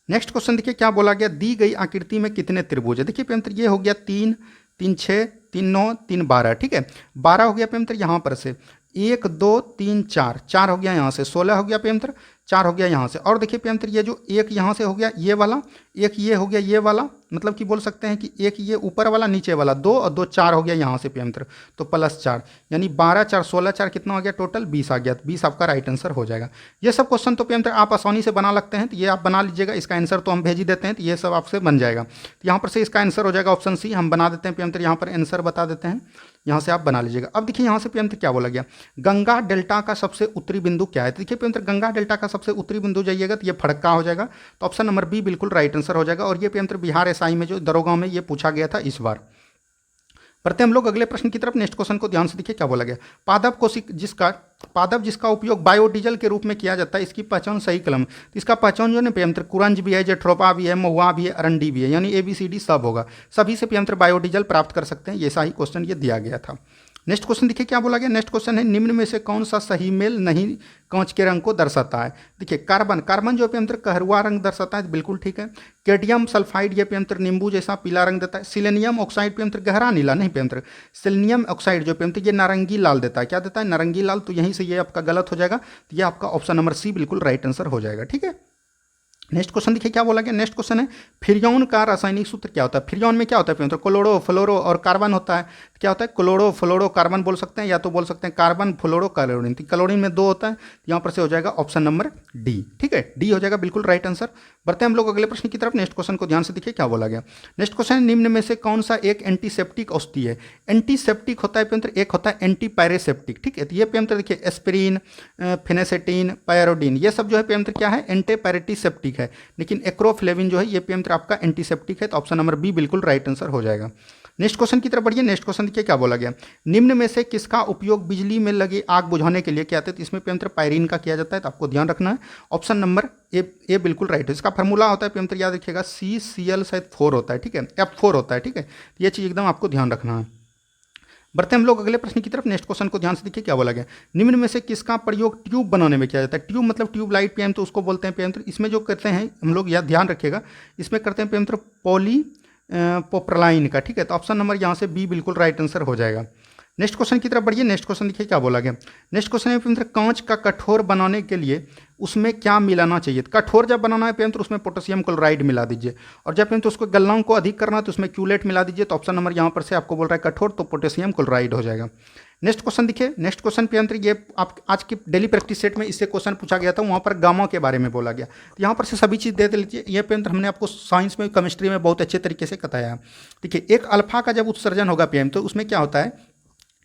नेक्स्ट क्वेश्चन देखिए क्या बोला गया, दी गई आकृति में कितने त्रिभुज है? देखिए प्रियंत्र ये हो गया 3, 3 6, 3 9, 3 12, ठीक है। 12 हो गया प्रियंत्र यहाँ पर से, 1 2 3 4, 4 हो गया यहाँ से, 16 हो गया प्रियंत्र, 4 हो गया यहाँ से। और देखिए प्रियंत्र ये जो एक यहाँ से हो गया ये वाला, एक ये हो गया ये वाला, मतलब कि बोल सकते हैं कि एक ये ऊपर वाला नीचे वाला 2 और 2 4 हो गया यहाँ से प्रियंत्र, तो +4, यानी 12 4 16 4 कितना हो गया टोटल? 20 आ गया। 20 आपका राइट आंसर हो जाएगा। ये सब क्वेश्चन तो प्रियंत्र आप आसानी से बना लगते हैं, तो ये आप बना लीजिएगा। इसका आंसर तो हम भेज ही देते हैं, तो ये सब आपसे बन जाएगा। तो यहाँ पर से इसका आंसर हो जाएगा ऑप्शन सी, हम बना देते हैं प्रियंत्र, यहाँ पर आंसर बता देते हैं, यहाँ से आप बना लीजिएगा। अब देखिए यहाँ से प्रियंत्र क्या बोला गया, गंगा डेल्टा का सबसे उत्तरी बिंदु क्या है? तो देखिए प्रियंत्र, गंगा डेल्टा का सबसे उत्तरी बिंदु जाइएगा तो ये फड़क्का हो जाएगा, तो ऑप्शन नंबर बी बिल्कुल राइट आंसर हो जाएगा। और ये प्रियंत्र बिहार एसआई में जो दरोगा में ये पूछा गया था इस बार। बढ़ते हम लोग अगले प्रश्न की तरफ। नेक्स्ट क्वेश्चन को ध्यान से देखिए क्या बोला गया, पादप जिसका उपयोग बायोडीजल के रूप में किया जाता है, इसकी पहचान सही कलम। तो इसका पहचान जो है प्रियंत्र, कुरंज भी है, जेट्रोपा भी है, महुआ भी है, अरंडी भी है, यानी ABCD सब होगा, सभी से प्रियंत्र बायोडीजल प्राप्त कर सकते हैं। ये सही क्वेश्चन ये दिया गया था। नेक्स्ट क्वेश्चन देखिए क्या बोला गया। नेक्स्ट क्वेश्चन है, निम्न में से कौन सा सही मेल नहीं कांच के रंग को दर्शाता है? देखिए कार्बन जो प्रियंत्र कहरुआ रंग दर्शाता है, बिल्कुल ठीक है। कैडमियम सल्फाइड ये प्रियंत्र नींबू जैसा पीला रंग देता है। सिलेनियम ऑक्साइड प्रियंत्र गहरा नीला, नहीं प्रियंत्र, सिलेनियम ऑक्साइड जो प्रियंत्र ये नारंगी लाल देता है। क्या देता है? नारंगी लाल। तो यहीं से ये आपका गलत हो जाएगा, तो ये आपका ऑप्शन नंबर सी बिल्कुल राइट आंसर हो जाएगा, ठीक है। नेक्स्ट क्वेश्चन देखिए क्या बोला गया। नेक्स्ट क्वेश्चन है, फ्रियोन का रासायनिक सूत्र क्या होता है? फ्रियोन में क्या होता है प्रियंत्र? क्लोरो फ्लोरो और कार्बन होता है। क्या होता है? क्लोरो फ्लोरो कार्बन बोल सकते हैं, या तो बोल सकते हैं कार्बन फ्लोरो क्लोरीन। तो क्लोरीन में 2 होता है, यहाँ पर से हो जाएगा ऑप्शन नंबर डी, ठीक है, डी हो जाएगा बिल्कुल राइट आंसर। बढ़ते हैं हम लोग अगले प्रश्न की तरफ। नेक्स्ट क्वेश्चन को ध्यान से देखिए क्या बोला गया। नेक्स्ट क्वेश्चन है, निम्न में से कौन सा एक एंटीसेप्टिक औषधि है? एंटीसेप्टिक होता है प्रियंत्र, एक होता है एंटीपायरेसेप्टिक, ठीक है। तो ये प्रियंत्र देखिए एस्पिरिन, फेनेसेटिन, पायरोडीन, ये सब जो है प्रियंत्र क्या है? एंटीपायरेटिसेप्टिक है। लेकिन एक्रोफ्लेविन जो है ये प्रियंत्र आपका एंटीसेप्टिक है, तो ऑप्शन नंबर बी बिल्कुल राइट आंसर हो जाएगा। नेक्स्ट क्वेश्चन की तरफ बढ़िए। नेक्स्ट क्वेश्चन देखिए क्या बोला गया। निम्न में से किसका उपयोग बिजली में लगे आग बुझाने के लिए किया जाता है? तो इसमें प्रियंत्र पायरीन का किया जाता है, तो आपको ध्यान रखना है। ऑप्शन नंबर ए बिल्कुल राइट है। इसका फार्मूला होता है प्रियंत्र, याद रखिएगा, CCl शायद 4 होता है, ठीक है, F4 होता है, ठीक है। ये चीज़ एकदम आपको ध्यान रखना है। बढ़ते हम लोग अगले प्रश्न की तरफ। नेक्स्ट क्वेश्चन को ध्यान से देखिए क्या बोला गया। निम्न में से किसका प्रयोग ट्यूब बनाने में किया जाता है? ट्यूब मतलब ट्यूब लाइट प्रियंत्र, तो उसको बोलते हैं प्रियंत्र। इसमें जो करते हैं हम लोग, याद ध्यान रखिएगा, इसमें करते हैं प्रियंत्र पॉली पोप्रलाइन का, ठीक है। तो ऑप्शन नंबर यहाँ से बी बिल्कुल राइट आंसर हो जाएगा। नेक्स्ट क्वेश्चन की तरफ बढ़िए। नेक्स्ट क्वेश्चन देखिए क्या बोला गया। नेक्स्ट क्वेश्चन है प्रियंत्र, कांच का कठोर बनाने के लिए उसमें क्या मिलाना चाहिए? कठोर जब बनाना है प्रियंत्र, उसमें पोटेशियम क्लोराइड मिला दीजिए, और जब प्रियंत्र उसको गलनांक को अधिक करना है तो उसमें क्यूलेट मिला दीजिए। तो ऑप्शन नंबर यहाँ पर से आपको बोल रहा है कठोर, तो पोटेशियम क्लोराइड हो जाएगा। नेक्स्ट क्वेश्चन देखिए। नेक्स्ट क्वेश्चन प्रियंत्र, ये आप आज की डेली प्रैक्टिस सेट में इससे क्वेश्चन पूछा गया था, वहाँ पर गामा के बारे में बोला गया। तो यहाँ पर से सभी चीज़ दे लीजिए। ये प्रियंत्र हमने आपको साइंस में, केमिस्ट्री में बहुत अच्छे तरीके से बताया। देखिए एक अल्फा का जब उत्सर्जन होगा प्रियंत्र, तो उसमें क्या होता है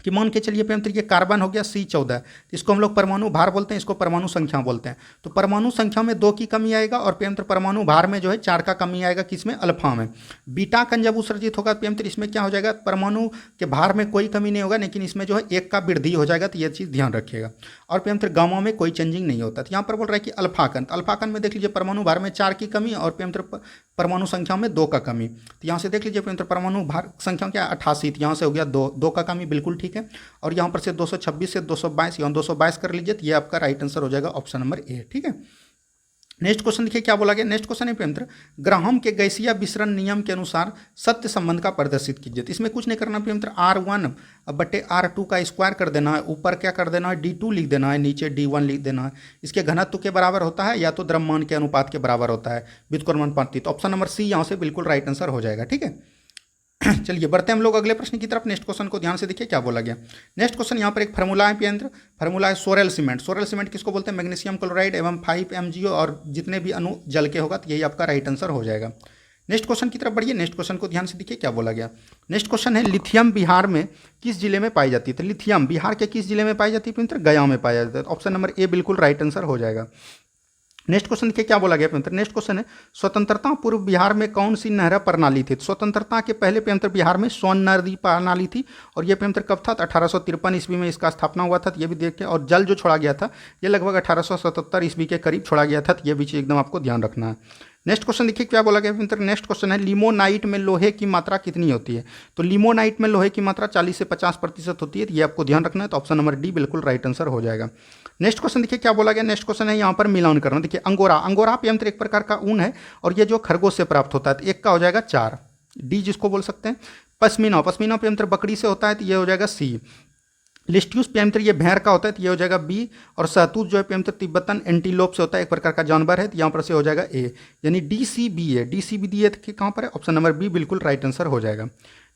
कि मान के चलिए प्रियंत्र, ये कार्बन हो गया C14, इसको हम लोग परमाणु भार बोलते हैं, इसको परमाणु संख्या बोलते हैं। तो परमाणु संख्या में 2 की कमी आएगा, और प्रियंत्र परमाणु भार में जो है 4 का कमी आएगा। किसमें? अल्फा में। बीटा कण जब उत्सर्जित होगा प्रियंत्र, इसमें क्या हो जाएगा? परमाणु के भार में कोई कमी नहीं होगा, लेकिन इसमें जो है 1 का वृद्धि हो जाएगा। तो ये चीज़ ध्यान रखिएगा। और प्रियंत्र गामा में कोई चेंजिंग नहीं होता। तो यहाँ पर बोल रहा है कि अल्फा कण, तो अल्फा कण में देख लीजिए परमाणु भार में 4 की कमी, और प्रियंत्र परमाणु संख्या में 2 का कमी। तो यहाँ से देख लीजिए प्रियंत्र परमाणु भार संख्या क्या 88, तो यहाँ से हो गया 2 का कमी, बिल्कुल ठीक है। और यहाँ पर से 226 से 222, यहाँ 222 कर लीजिए, तो ये आपका राइट आंसर हो जाएगा ऑप्शन नंबर ए, ठीक है। नेक्स्ट क्वेश्चन देखिए क्या बोला गया। नेक्स्ट क्वेश्चन है प्रियंत्र, ग्राहम के गैसीय विसरण नियम के अनुसार सत्य संबंध का प्रदर्शित कीजिए। तो इसमें कुछ नहीं करना प्रियंत्र, R1/R2 का स्क्वायर कर देना है, ऊपर क्या कर देना है D2 लिख देना है, नीचे D1 लिख देना है। इसके घनत्व के बराबर होता है, या तो द्रव्यमान के अनुपात के बराबर होता है, व्युत्क्रमण पाती। तो ऑप्शन नंबर सी यहाँ से बिल्कुल राइट आंसर हो जाएगा, ठीक है। चलिए बढ़ते हैं हम लोग अगले प्रश्न की तरफ। नेक्स्ट क्वेश्चन को ध्यान से देखिए क्या बोला गया। नेक्स्ट क्वेश्चन यहाँ पर एक फार्मूला है पेंद्र, फार्मूला है सोरेल सीमेंट। सोरेल सीमेंट किसको बोलते हैं? मैग्नीशियम क्लोराइड एवं 5 MgO और जितने भी अणु जल के होगा, तो यही आपका राइट आंसर हो जाएगा। नेक्स्ट क्वेश्चन की तरफ बढ़िए। नेक्स्ट क्वेश्चन को ध्यान से देखिए क्या बोला गया। नेक्स्ट क्वेश्चन है लिथियम बिहार में किस जिले में पाई जाती है? तो लिथियम बिहार के किस जिले में पाई जाती है पेंद्र? गया में पाया जाता है। ऑप्शन नंबर ए बिल्कुल राइट आंसर हो जाएगा। नेक्स्ट क्वेश्चन देखिए क्या बोला गया पेंतर। नेक्स्ट क्वेश्चन है स्वतंत्रता पूर्व बिहार में कौन सी नहर प्रणाली थी? स्वतंत्रता के पहले पेंतर बिहार में सोन नदी प्रणाली थी और ये पेंतर कब था? 1853 ईस्वी में इसका स्थापना हुआ था। तो ये भी देखिए, और जल जो छोड़ा गया था ये लगभग 1877 ईस्वी के करीब छोड़ा गया था। तो ये भी चीज़ एकदम आपको ध्यान रखना है। नेक्स्ट क्वेश्चन देखिए क्या बोला गया पेंतर। नेक्स्ट क्वेश्चन है लिमोनाइट में लोहे की मात्रा कितनी होती है? तो लिमोनाइट में लोहे की मात्रा 40 से 50% होती है। तो ये आपको ध्यान रखना है। तो ऑप्शन नंबर डी बिल्कुल राइट आंसर हो जाएगा। नेक्स्ट क्वेश्चन देखिए क्या बोला गया। नेक्स्ट क्वेश्चन है यहाँ पर मिलान करना। देखिए अंगोरा, अंगोरा पेंतर एक प्रकार का ऊन है और ये जो खरगोश से प्राप्त होता है। तो एक का हो जाएगा 4, डी जिसको बोल सकते हैं। पश्मीना, पश्मीना पेंतर बकरी से होता है। तो ये हो जाएगा सी। लिस्ट्यूस पेंतर ये भेड़ का होता है। तो ये हो जाएगा बी। और सहतूत जो है पेंतर तिब्बतन एंटीलोप से होता है, एक प्रकार का जानवर है। तो यहाँ पर से हो जाएगा ए, यानी डी सी बी है। डी सी बी दी है कहाँ पर है? ऑप्शन नंबर बी बिल्कुल राइट आंसर हो जाएगा।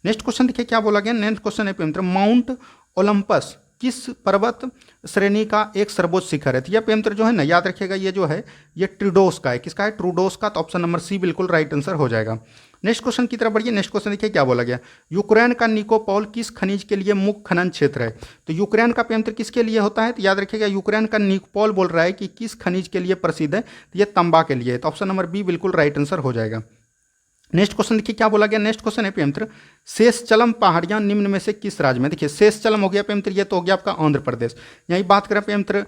नेक्स्ट क्वेश्चन देखिए क्या बोला गया। नेक्स्ट क्वेश्चन है पेंतर माउंट ओलंपस किस पर्वत श्रेणी का एक सर्वोच्च शिखर है? तो यह पेंतर जो है ना, याद रखिएगा, ये जो है ये ट्रूडोस का है। किसका है? ट्रूडोस का। तो ऑप्शन नंबर सी बिल्कुल राइट आंसर हो जाएगा। नेक्स्ट क्वेश्चन की तरफ बढ़िए। नेक्स्ट क्वेश्चन देखिए क्या बोला गया। यूक्रेन का निकोपॉल किस खनिज के लिए मुख्य खनन क्षेत्र है? तो यूक्रेन का पेंतर किसके लिए होता है? तो याद रखिएगा यूक्रेन का निकोपॉल बोल रहा है कि किस खनिज के लिए प्रसिद्ध है? तो ये तांबा के लिए है। तो ऑप्शन नंबर बी बिल्कुल राइट आंसर हो जाएगा। नेक्स्ट क्वेश्चन देखिए क्या बोला गया। नेक्स्ट क्वेश्चन है पेंत्र शेषचलम पहाड़ियां निम्न में से किस राज्य में? देखिए शेषचलम हो गया पेंत्र, ये तो हो गया आपका आंध्र प्रदेश। यही बात करें पेंत्र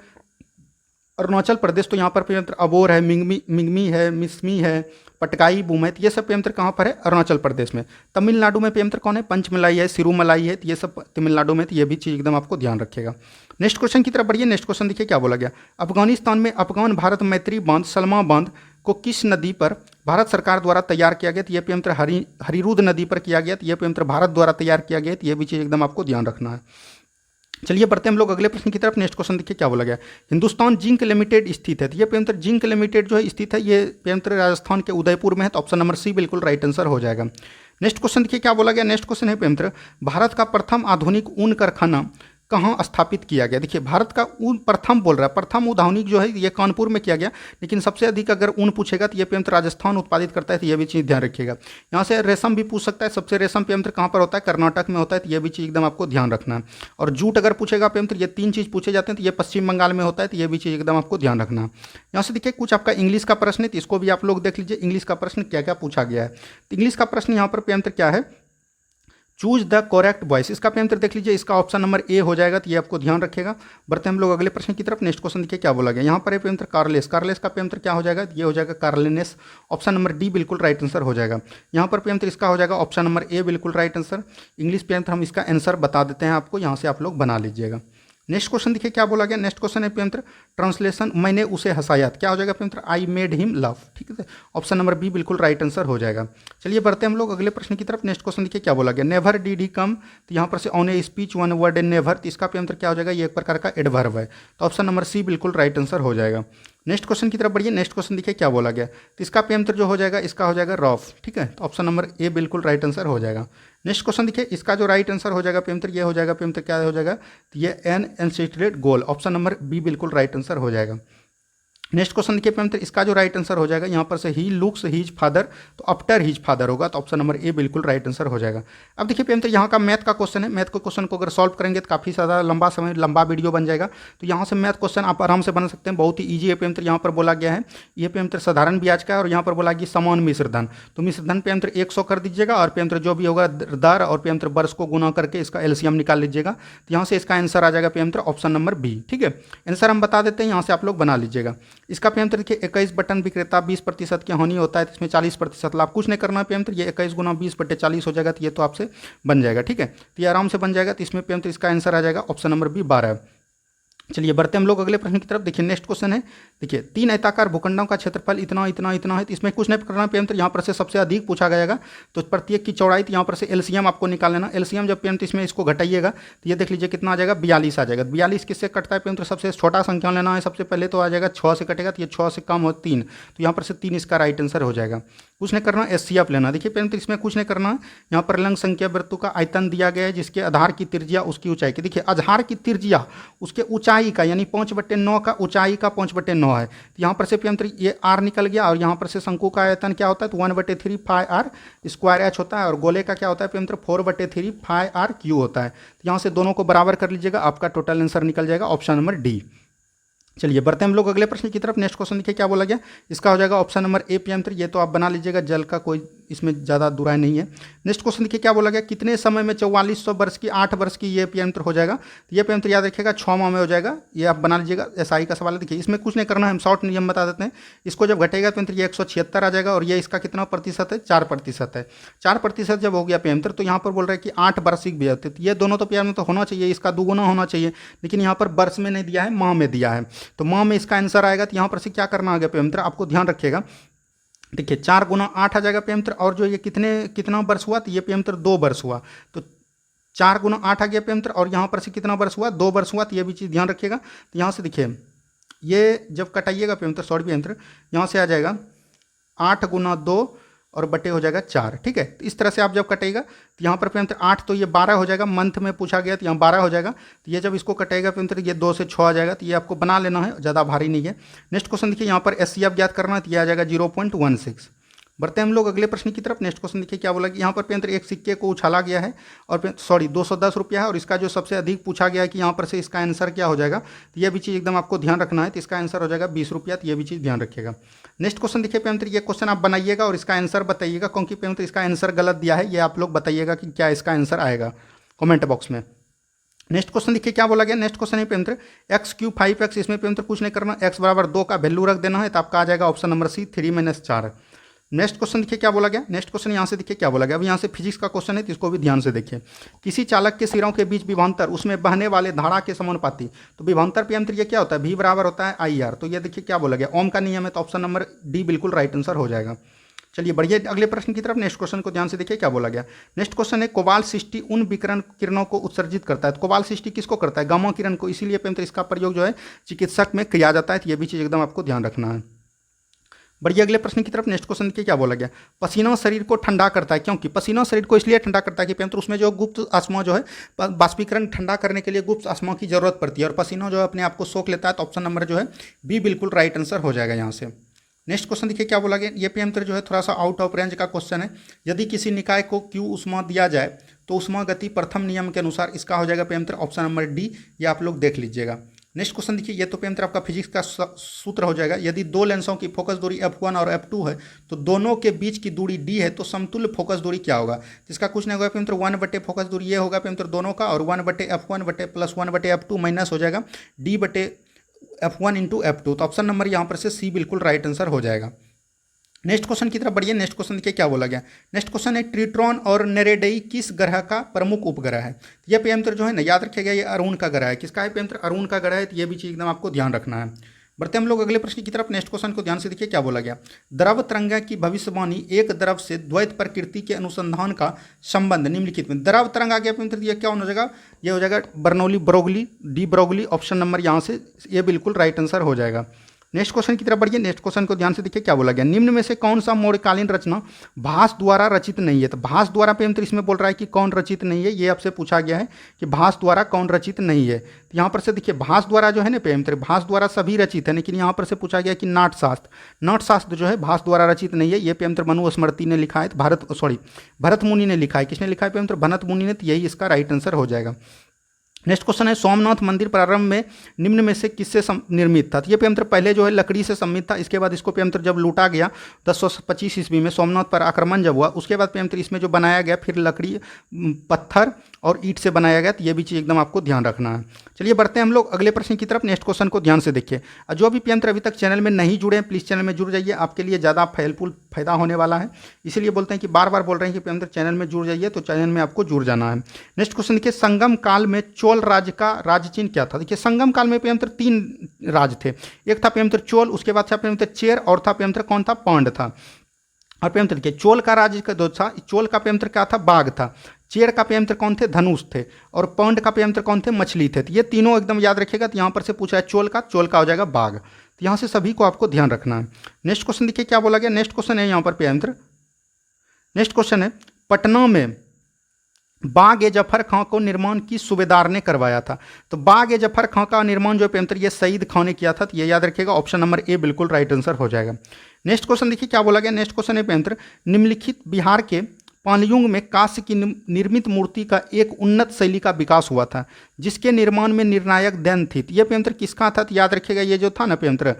अरुणाचल प्रदेश, तो यहाँ पर पेंत्र अबोर है, मिंगमी है, मिसमी है, पटकाई बूम है। तो ये सब पेंत्र कहाँ पर है? अरुणाचल प्रदेश में। तमिलनाडु में पेंत्र कौन है? पंचमलाई है, सिरुमलाई है। तो ये सब तमिलनाडु में। तो ये भी चीज़ एकदम आपको ध्यान रखिएगा। नेक्स्ट क्वेश्चन की तरफ बढ़िए। नेक्स्ट क्वेश्चन देखिए क्या बोला गया। अफगानिस्तान में अफगान भारत मैत्री बांध सलमा बांध को किस नदी पर भारत सरकार द्वारा तैयार किया गया? तो ये पेंत्र हरिरुद नदी पर किया गया। तो ये पेंत्र भारत द्वारा तैयार किया गया। तो ये भी चीज़ एकदम आपको ध्यान रखना है। चलिए बढ़ते हम लोग अगले प्रश्न की तरफ। नेक्स्ट क्वेश्चन देखिए क्या बोला गया। हिंदुस्तान जिंक लिमिटेड स्थित है। तो ये पेंत्र जिंक लिमिटेड जो है स्थित है, ये पेंत्र राजस्थान के उदयपुर में है। तो ऑप्शन नंबर सी बिल्कुल राइट आंसर हो जाएगा। नेक्स्ट क्वेश्चन देखिए क्या बोला गया। नेक्स्ट क्वेश्चन है पेंत्र भारत का प्रथम आधुनिक ऊन कारखाना कहाँ स्थापित किया गया? देखिए भारत का ऊन प्रथम बोल रहा है, प्रथम आधुनिक जो है ये कानपुर में किया गया। लेकिन सबसे अधिक अगर ऊन पूछेगा तो ये पेंत्र राजस्थान उत्पादित करता है। तो ये भी चीज़ ध्यान रखिएगा। यहाँ से रेशम भी पूछ सकता है। सबसे रेशम पेंत्र कहाँ पर होता है? कर्नाटक में होता है। तो ये भी चीज़ एकदम आपको ध्यान रखना है। और जूट अगर पूछेगा पेंत्र, ये 3 चीज़ पूछे जाते हैं। तो ये पश्चिम बंगाल में होता है। तो ये भी चीज़ एकदम आपको ध्यान रखना है। यहाँ से देखिए कुछ आपका इंग्लिश का प्रश्न है, तो इसको भी आप लोग देख लीजिए इंग्लिश का प्रश्न क्या क्या पूछा गया है। तो इंग्लिश का प्रश्न यहाँ पर पेंत्र क्या है? Choose the correct voice. इसका पेंत्र देख लीजिए, इसका ऑप्शन नंबर ए हो जाएगा। तो ये आपको ध्यान रखेगा। बढ़ते हम लोग अगले प्रश्न की तरफ। नेक्स्ट क्वेश्चन देखिए क्या बोला गया। यहाँ पर पेंत्र कार्लेस, कार्लेस का पेंत्र क्या हो जाएगा? ये हो जाएगा कार्लेनेस। ऑप्शन नंबर डी बिल्कुल राइट आंसर हो जाएगा। यहाँ पर पेंत्र इसका हो जाएगा ऑप्शन नंबर ए बिल्कुल राइट आंसर। इंग्लिश पेंत्र हम इसका आंसर बता देते हैं आपको, यहाँ से आप लोग बना लीजिएगा। नेक्स्ट क्वेश्चन देखिए क्या बोला गया। नेक्स्ट क्वेश्चन है पेंत्र ट्रांसलेशन मैंने उसे हंसाया। क्या हो जाएगा पेंत्र? I made him love. ठीक है, ऑप्शन नंबर बी बिल्कुल राइट आंसर हो जाएगा। चलिए बढ़ते हम लोग अगले प्रश्न की तरफ। नेक्स्ट क्वेश्चन देखिए क्या बोला गया। नेवर डिड ही कम। तो यहाँ पर से on a speech one word and never. तो इसका पेंत्र क्या हो जाएगा? ये एक प्रकार का एडवर्ब है। तो ऑप्शन नंबर सी बिल्कुल राइट आंसर हो जाएगा। नेक्स्ट क्वेश्चन की तरफ बढ़िए। नेक्स्ट क्वेश्चन देखिए क्या बोला गया। तो इसका पेंत्र जो हो जाएगा, इसका हो जाएगा रफ। ठीक है, तो ऑप्शन नंबर ए बिल्कुल राइट आंसर हो जाएगा। नेक्स्ट क्वेश्चन देखिए, इसका जो राइट आंसर हो जाएगा पेंत्र, ये हो जाएगा पेंत्र क्या हो जाएगा? तो ये एन एनसेटेड गोल। ऑप्शन नंबर बी बिल्कुल राइट आंसर हो जाएगा। नेक्स्ट क्वेश्चन देखिए पेंत्र, इसका जो राइट आंसर हो जाएगा, यहाँ पर से ही लुक्स हीज फादर, तो आफ्टर हीज फादर होगा। तो ऑप्शन नंबर ए बिल्कुल राइट आंसर हो जाएगा। अब देखिए पेंत्र, यहाँ का मैथ का क्वेश्चन है। मैथ के क्वेश्चन को अगर सॉल्व करेंगे तो काफ़ी ज़्यादा लंबा वीडियो बन जाएगा। तो यहाँ से मैथ क्वेश्चन आप आराम से बना सकते हैं, बहुत ही ईजी है पेंत्र। यहाँ पर बोला गया है ये पेंत्र साधारण ब्याज का है, और यहाँ पर बोला गया समान मिश्र धन। तो मिश्र धन पेंत्र 100 कर दीजिएगा, और पेंत्र जो भी होगा दर और पेंत्र वर्ष को गुना करके इसका एलसीएम निकाल लीजिएगा। तो यहाँ से इसका आंसर आ जाएगा पेंत्र ऑप्शन नंबर बी। ठीक है, आंसर हम बता देते हैं, यहाँ से आप लोग बना लीजिएगा। इसका पेंत्र देखिए 21 बटन विक्रेता 20% की हानि होता है, तो इसमें 40% लाभ। कुछ नहीं करना है पेंत्र, ये 21 गुना 20/40 हो जाएगा। तो ये तो आपसे बन जाएगा। ठीक है, तो ये आराम से बन जाएगा। तो इसमें पेंत्र इसका आंसर आ जाएगा ऑप्शन नंबर बी 12। चलिए बढ़ते हम लोग अगले प्रश्न की तरफ। देखिए नेक्स्ट क्वेश्चन है, देखिए 3 आयताकार भूखंडों का क्षेत्रफल इतना इतना इतना है। तो इसमें कुछ नहीं करना पेंत्र, यहाँ पर से सबसे अधिक पूछा जाएगा। तो प्रत्येक की चौड़ाई, तो यहाँ पर से एलसीएम आपको निकाल लेना। एलसीएम जब पेंत्र इसमें इसको घटाइएगा तो ये देख लीजिए कितना आ जाएगा, 42 आ जाएगा। 42 किससे कटता है पेंत्र? सबसे छोटा संख्या लेना है सबसे पहले, तो आ जाएगा 6 से कटेगा। तो ये 6 से कम हो 3, तो यहाँ पर से 3 इसका राइट आंसर हो जाएगा। कुछ नहीं करना, एचसीएफ लेना। देखिए पेंत्र इसमें कुछ नहीं करना है, यहाँ पर लंग संख्या वृत्तों का आयतन दिया गया है जिसके आधार की त्रिज्या उसकी ऊंचाई की। देखिए आधार की त्रिज्या उसके ऊंचाई का यानी 5/9 का ऊंचाई का 5/9 है। तो यहाँ पर से पेंत्र ये आर निकल गया और यहाँ पर से शंकु का आयतन क्या होता है तो 1/3 फाई आर स्क्वायर एच होता है और गोले का क्या होता है पेंत्र 4/3 फाई आर क्यू होता है। तो यहाँ से दोनों को बराबर कर लीजिएगा, आपका टोटल आंसर निकल जाएगा ऑप्शन नंबर डी। चलिए बढ़ते हैं हम लोग अगले प्रश्न की तरफ। नेक्स्ट क्वेश्चन देखिए क्या बोला गया, इसका हो जाएगा ऑप्शन नंबर ए पी ये तो आप बना लीजिएगा, जल का कोई इसमें ज़्यादा दुराई नहीं है। नेक्स्ट क्वेश्चन देखिए क्या बोला गया, कितने समय में 4400 वर्ष की 8 वर्ष की ये पी हो जाएगा। तो ये पी याद रखिएगा 6 माह में हो जाएगा, ये आप बना लीजिएगा। एसआई का सवाल है, देखिए इसमें कुछ नहीं करना है, हम शॉर्ट नियम बता देते हैं। इसको जब घटेगा तो ये 176 आ जाएगा और ये इसका कितना प्रतिशत है 4% है। 4% जब हो गया पी तो यहाँ पर बोल रहा है कि 8 वार्षिक भी होते, तो ये दोनों तो पी में तो होना चाहिए, इसका दुगुना होना चाहिए, लेकिन यहाँ पर वर्ष में नहीं दिया है, माह में दिया है। तो माह में इसका आंसर आएगा। तो यहाँ पर से क्या करना आ गया पेमत्र, आपको ध्यान रखिएगा। देखिए 4 × 8 आ जाएगा पेमत्र, और जो ये कितना वर्ष हुआ, तो ये पेमत्र 2 वर्ष हुआ। तो 4 × 8 आ गया पेमत्र, और यहाँ पर से कितना वर्ष हुआ 2 वर्ष हुआ। तो ये भी चीज़ ध्यान रखिएगा। तो यहाँ से देखिए ये जब कटाइएगा पेमत्र सॉरी पेमत्र, यहाँ से आ जाएगा 8 × 2 और बटे हो जाएगा 4। ठीक है, तो इस तरह से आप जब कटेगा तो यहाँ पर पेमत्र 8 तो ये 12 हो जाएगा, मंथ में पूछा गया तो यहाँ 12 हो जाएगा। तो ये जब इसको कटेगा पेमत्र ये 2 से 6 आ जाएगा। तो ये आपको बना लेना है, ज़्यादा भारी नहीं है। नेक्स्ट क्वेश्चन देखिए यहाँ पर एचसीएफ ज्ञात करना है, तो ये आ जाएगा 0.16। बढ़ते हैं हम लोग अगले प्रश्न की तरफ। नेक्स्ट क्वेश्चन देखिए क्या बोला कि यहाँ पर पेंत्र एक सिक्के को उछाला गया है और सॉरी 210 रुपया है, और इसका जो सबसे अधिक पूछा गया है कि यहाँ पर से इसका आंसर क्या हो जाएगा। तो यह भी चीज़ एकदम आपको ध्यान रखना है। तो इसका आंसर हो जाएगा 20 रुपया। तो ये भी चीज़ ध्यान रखिएगा। नेक्स्ट क्वेश्चन देखिए पेंत्र ये क्वेश्चन आप बनाइएगा और इसका आंसर बताइएगा, क्योंकि पेंत्र इसका आंसर गलत दिया है। ये आप लोग बताइएगा कि क्या इसका आंसर आएगा कमेंट बॉक्स में। नेक्स्ट क्वेश्चन देखिए क्या बोला गया। नेक्स्ट क्वेश्चन है पेंत्र x³ 5x, इसमें पेंत्र कुछ नहीं करना, x = 2 का वैल्यू रख देना है। तो आपका आ जाएगा option number C 3 - 4। Next question देखिए क्या बोला गया। नेक्स्ट क्वेश्चन यहाँ से देखिए क्या बोला गया। अब यहाँ से फिजिक्स का क्वेश्चन है, तो इसको भी ध्यान से देखिए। किसी चालक के सिरों के बीच विभवांतर उसमें बहने वाले धारा के समानुपाती। तो विभवांतर पेंत्र ये क्या होता है, V = होता है IR। तो ये देखिए क्या बोला गया, ओम का नियम है। तो ऑप्शन नंबर डी बिल्कुल राइट आंसर हो जाएगा। चलिए बढ़िए अगले प्रश्न की तरफ। नेक्स्ट क्वेश्चन को ध्यान से देखिए क्या बोला गया। नेक्स्ट क्वेश्चन है कोबाल्ट 60 उन विकिरण किरणों को उत्सर्जित करता है। तो कोबाल्ट 60 किसको करता है, गामा किरण को। इसीलिए पेंत्र इसका प्रयोग जो है चिकित्सक में किया जाता है। तो ये भी चीज़ एकदम आपको ध्यान रखना है। बढ़िए अगले प्रश्न की तरफ। नेक्स्ट क्वेश्चन देखिए क्या बोला गया। पसीना शरीर को ठंडा करता है, क्योंकि पसीना शरीर को इसलिए ठंडा करता है कि पेंत्र उसमें जो गुप्त आस्मा जो है बाष्पीकरण ठंडा करने के लिए गुप्त आस्मा की जरूरत पड़ती है, और पसीना जो है अपने आप को सोख लेता है। तो ऑप्शन नंबर जो है बी बिल्कुल राइट आंसर हो जाएगा यहाँ से। नेक्स्ट क्वेश्चन देखिए क्या बोला गया। ये पेंत्र जो है थोड़ा सा आउट ऑफ रेंज का क्वेश्चन है। यदि किसी निकाय को क्यू उष्मा दिया जाए तो उष्मा गति प्रथम नियम के अनुसार इसका हो जाएगा पेंत्र ऑप्शन नंबर डी। ये आप लोग देख लीजिएगा। नेक्स्ट क्वेश्चन देखिए, ये तो पेंत्र आपका फिजिक्स का सूत्र हो जाएगा। यदि दो लेंसों की फोकस दूरी f1 और f2 है तो दोनों के बीच की दूरी d है, तो समतुल्य फोकस दूरी क्या होगा। इसका कुछ नहीं होगा पेंत्र 1 फोकस दूरी ये होगा पेंत्र दोनों का, और 1/f1 + 1/f2 माइनस हो जाएगा d/f1 × f2। तो ऑप्शन नंबर यहाँ पर से सी बिल्कुल राइट आंसर हो जाएगा। नेक्स्ट क्वेश्चन की तरफ बढ़िए। नेक्स्ट क्वेश्चन देखिए क्या बोला गया। नेक्स्ट क्वेश्चन है ट्रिट्रॉन और नेरेडई किस ग्रह का प्रमुख उपग्रह है। यह पेंत्र जो है ना याद रखिएगा, ये अरुण का ग्रह है। किसका है पेंत्र, अरुण का ग्रह है। तो ये भी चीज़ एकदम आपको ध्यान रखना है। बढ़ते हम लोग अगले प्रश्न की तरफ। नेक्स्ट क्वेश्चन को ध्यान से देखिए क्या बोला गया। द्रव तरंगा की भविष्यवाणी एक द्रव से द्वैत प्रकृति के अनुसंधान का संबंध निम्नलिखित में। द्रव तरंग आ गया पेंत्र, ये क्या हो जाएगा, ये हो जाएगा Bernoulli Broglie de Broglie. Option number यहाँ से ये बिल्कुल राइट आंसर हो जाएगा। नेक्स्ट क्वेश्चन की तरफ बढ़िए। नेक्स्ट क्वेश्चन को ध्यान से देखिए क्या बोला गया। निम्न में से कौन सा मौर्यकालीन रचना भास द्वारा रचित नहीं है। तो भास द्वारा पेंत्र इसमें बोल रहा है कि कौन रचित नहीं है। ये आपसे पूछा गया है कि भास द्वारा कौन रचित नहीं है। तो यहाँ पर से देखिए भास द्वारा जो है ना पेंत्र, भास द्वारा सभी रचित है, लेकिन यहाँ पर से पूछा गया कि नाट्यशास्त्र जो है भास द्वारा रचित नहीं है। ये पेंत्र मनुस्मृति ने लिखा है, भरत मुनि ने लिखा है। किसने लिखा है पेंत्र, भरत मुनि ने। तो यही इसका राइट आंसर हो जाएगा। नेक्स्ट क्वेश्चन है सोमनाथ मंदिर प्रारंभ में निम्न में से किससे निर्मित था। तो ये पेंत्र पहले जो है लकड़ी से सम्मित था। इसके बाद इसको पेंत्र जब लूटा गया 1025 ईस्वी में सोमनाथ पर आक्रमण जब हुआ, उसके बाद पेंत्र इसमें जो बनाया गया फिर लकड़ी पत्थर और ईंट से बनाया गया। तो ये भी चीज़ एकदम आपको ध्यान रखना है। चलिए बढ़ते हैं हम लोग अगले प्रश्न की तरफ। नेक्स्ट क्वेश्चन को ध्यान से देखिए। जो भी पेंत्र अभी तक चैनल में नहीं जुड़े हैं प्लीज़ चैनल में जुड़ जाइए, आपके लिए ज़्यादा हेल्पफुल फायदा होने वाला है। इसीलिए बोलते हैं कि बार बार बोल रहे हैं कि पेंत्र चैनल में जुड़ जाइए, तो चैनल में आपको जुड़ जाना है। नेक्स्ट क्वेश्चन देखिए, संगम काल में चोल राज्य का राज्य चिन्ह क्या था। देखिए संगम काल में पेंत्र 3 राज थे। एक था पेंत्र चोल, उसके बाद था पेंत्र चेर, और था पेंत्र कौन था, पांड था। और पेंत्र देखिए चोल का राज्य का दो था, चोल का पेंत्र क्या था, बाघ था। चेर का पेंत्र कौन थे, धनुष थे। और पांड का पेंत्र कौन थे, मछली थे। तो ये तीनों एकदम याद रखिएगा। तो यहाँ पर से पूछा है चोल का हो जाएगा बाघ। तो यहाँ से सभी को आपको ध्यान रखना है। नेक्स्ट क्वेश्चन देखिए क्या बोला गया। नेक्स्ट क्वेश्चन है यहाँ पर पेंत्र नेक्स्ट क्वेश्चन है, पटना में बाग ए जफर खां को निर्माण किस सूबेदार ने करवाया था? तो बाग ए जफर खां का निर्माण जो पेंतर ये सईद खां ने किया था, तो ये याद रखिएगा, ऑप्शन नंबर ए बिल्कुल राइट आंसर हो जाएगा। नेक्स्ट क्वेश्चन देखिए क्या बोला गया। नेक्स्ट क्वेश्चन है पेंतर, निम्नलिखित बिहार के पालयुग में कांस्य की निर्मित मूर्ति का एक उन्नत शैली का विकास हुआ था जिसके निर्माण में निर्णायक देन थी। ये पेंतर किसका था? तो याद रखिएगा, ये जो था ना पेंतर,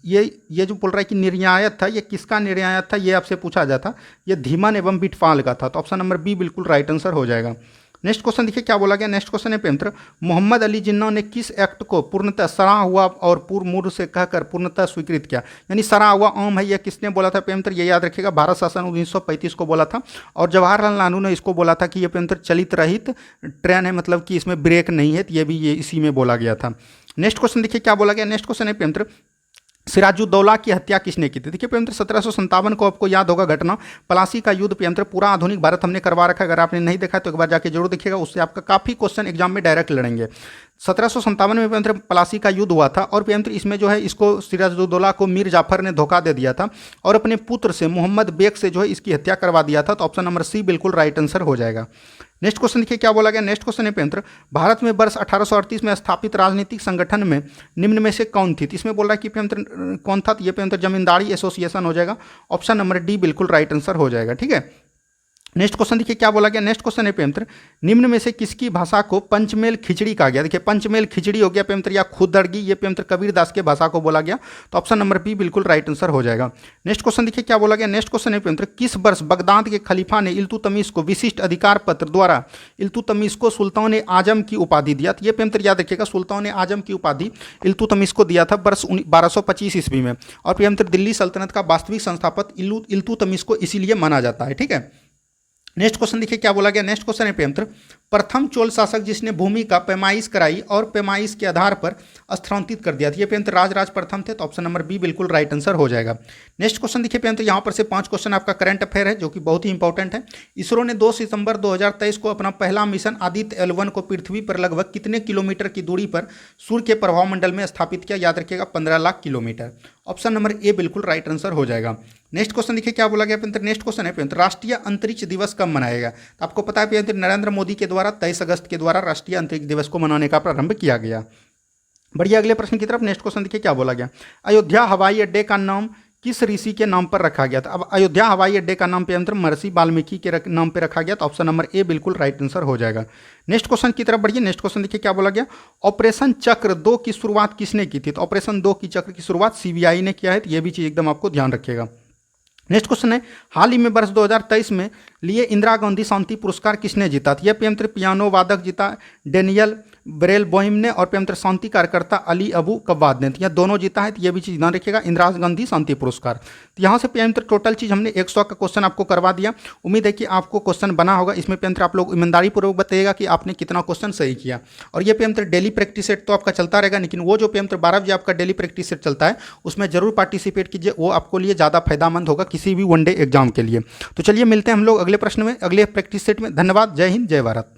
ये जो बोल रहा है कि निर्णायक था, ये किसका निर्णायक था, ये आपसे पूछा जाता, ये धीमन एवं बिटफाल का था। तो ऑप्शन नंबर बी बिल्कुल राइट आंसर हो जाएगा। नेक्स्ट क्वेश्चन देखिए क्या बोला गया। नेक्स्ट क्वेश्चन है पेंतर, मोहम्मद अली जिन्ना ने किस एक्ट को पूर्णतः सराहा हुआ और पूर्ण मूर्ख से कहकर पूर्णतः स्वीकृत किया? यानी सराहा हुआ आम है, यह किसने बोला था पेंतर? ये याद रखिएगा, भारत शासन 1935 को बोला था, और जवाहरलाल नेहरू ने इसको बोला था कि ये पेंतर चलित रहित ट्रेन है, मतलब कि इसमें ब्रेक नहीं है, तो ये भी ये इसी में बोला गया था। नेक्स्ट क्वेश्चन देखिए क्या बोला गया। नेक्स्ट क्वेश्चन है पेंतर, सिराजुद्दौला की हत्या किसने की थी? देखिए पेंतर 1757 को आपको याद होगा घटना, प्लासी का युद्ध पेंतर पूरा आधुनिक भारत हमने करवा रखा है, अगर आपने नहीं देखा तो एक बार जाके जरूर देखिएगा, उससे आपका काफ़ी क्वेश्चन एग्जाम में डायरेक्ट लड़ेंगे। 1757 में पेंतर प्लासी का युद्ध हुआ था, और पेंतर इसमें जो है इसको सिराजुद्दौला को मीर जाफर ने धोखा दे दिया था और अपने पुत्र से मोहम्मद बेग से जो है इसकी हत्या करवा दिया था। तो ऑप्शन नंबर सी बिल्कुल राइट आंसर हो जाएगा। नेक्स्ट क्वेश्चन देखिए क्या बोला गया। नेक्स्ट क्वेश्चन है पेंतर, भारत में वर्ष 1838 में स्थापित राजनीतिक संगठन में निम्न में से कौन थी? तो इसमें बोल रहा है कि पेंतर कौन था? तो ये पेंतर जमींदारी एसोसिएशन हो जाएगा, ऑप्शन नंबर डी बिल्कुल राइट आंसर हो जाएगा। ठीक है, नेक्स्ट क्वेश्चन देखिए क्या बोला गया। नेक्स्ट क्वेश्चन है पेंतर, निम्न में से किसकी भाषा को पंचमेल खिचड़ी कहा गया? देखिए पंचमेल खिचड़ी हो गया पेंतर, या खुदड़गी, ये पेंतर कबीरदास के भाषा को बोला गया। तो ऑप्शन नंबर बी बिल्कुल राइट आंसर हो जाएगा। नेक्स्ट क्वेश्चन देखिए क्या बोला गया। नेक्स्ट क्वेश्चन है पेंतर, किस वर्ष बगदाद के खलीफा ने इल्तुतमिश को विशिष्ट अधिकार पत्र द्वारा इल्तुतमिश को सुल्तान ए आजम की उपाधि दिया? तो ये पेंतर याद रखिएगा, सुल्तान ए आजम की उपाधि इल्तुतमिश को दिया था वर्ष 1225 ईस्वी में, और पेंतर दिल्ली सल्तनत का वास्तविक संस्थापक इल्तुतमिश को इसीलिए माना जाता है। ठीक है, नेक्स्ट क्वेश्चन देखिए क्या बोला गया। नेक्स्ट क्वेश्चन है पेंतर, प्रथम चोल शासक जिसने भूमि का पैमाइश कराई और पैमाइश के आधार पर स्थानांतरित कर दिया था, ये पेंतर राजराज प्रथम थे। तो ऑप्शन नंबर बी बिल्कुल राइट आंसर हो जाएगा। नेक्स्ट क्वेश्चन देखिए पेंतर, यहाँ पर से 5 क्वेश्चन आपका करंट अफेयर है जो कि बहुत ही इंपॉर्टेंट है। इसरो ने 2 सितंबर 2023 को अपना पहला मिशन आदित्य L1 को पृथ्वी पर लगभग कितने किलोमीटर की दूरी पर सूर्य के प्रभाव मंडल में स्थापित किया? याद रखिएगा 15 lakh kilometre. Option number A बिल्कुल राइट आंसर हो जाएगा। नेक्स्ट क्वेश्चन देखिए क्या बोला गया पेंतर। नेक्स्ट क्वेश्चन है पेंतर, राष्ट्रीय अंतरिक्ष दिवस कब मनाएगा? तो आपको पता है पेंतर नरेंद्र मोदी के द्वारा 23 अगस्त के द्वारा राष्ट्रीय अंतरिक्ष दिवस को मनाने का प्रारंभ किया गया। बढ़िए अगले प्रश्न की तरफ। नेक्स्ट क्वेश्चन देखिए क्या बोला गया। अयोध्या हवाई अड्डे का नाम किस ऋषि के नाम पर रखा गया था? अब अयोध्या हवाई अड्डे का नाम पेंतर महर्षि वाल्मीकि के नाम पर रखा गया। तो ऑप्शन नंबर ए बिल्कुल राइट आंसर हो जाएगा। नेक्स्ट क्वेश्चन की तरफ बढ़िए। नेक्स्ट क्वेश्चन देखिए क्या बोला गया। ऑपरेशन चक्र 2 की शुरुआत किसने की थी? तो ऑपरेशन 2 की चक्र की शुरुआत सीबीआई ने किया है। तो ये भी चीज़ एकदम आपको ध्यान रखिएगा। नेक्स्ट क्वेश्चन है, हाल ही में वर्ष 2023 में लिए इंदिरा गांधी शांति पुरस्कार किसने जीता? यह पेंतर पियानो वादक जीता डेनियल ब्रेल बोइम ने, और पेंतर शांति कार्यकर्ता अली अबू कब्बाद ने। यह दोनों जीता है। तो यह भी चीज़ ध्यान रखिएगा, इंदिरा गांधी शांति पुरस्कार। तो यहाँ से पेंतर टोटल चीज़ हमने 100 का क्वेश्चन आपको करवा दिया। उम्मीद है कि आपको क्वेश्चन बना होगा। इसमें पेंतर आप लोग ईमानदारी पूर्वक बताइएगा कि आपने कितना क्वेश्चन सही किया। और ये पेंतर डेली प्रैक्टिस सेट तो आपका चलता रहेगा, लेकिन वो जो पेंतर 12 बजे आपका डेली प्रैक्टिस सेट चलता है उसमें जरूर पार्टिसिपेट कीजिए, वो आपको लिए ज़्यादा फायदामंद होगा किसी भी वनडे एग्जाम के लिए। तो चलिए मिलते हैं हम लोग अगले प्रश्न में, अगले प्रैक्टिस सेट में। धन्यवाद। जय हिंद, जय भारत।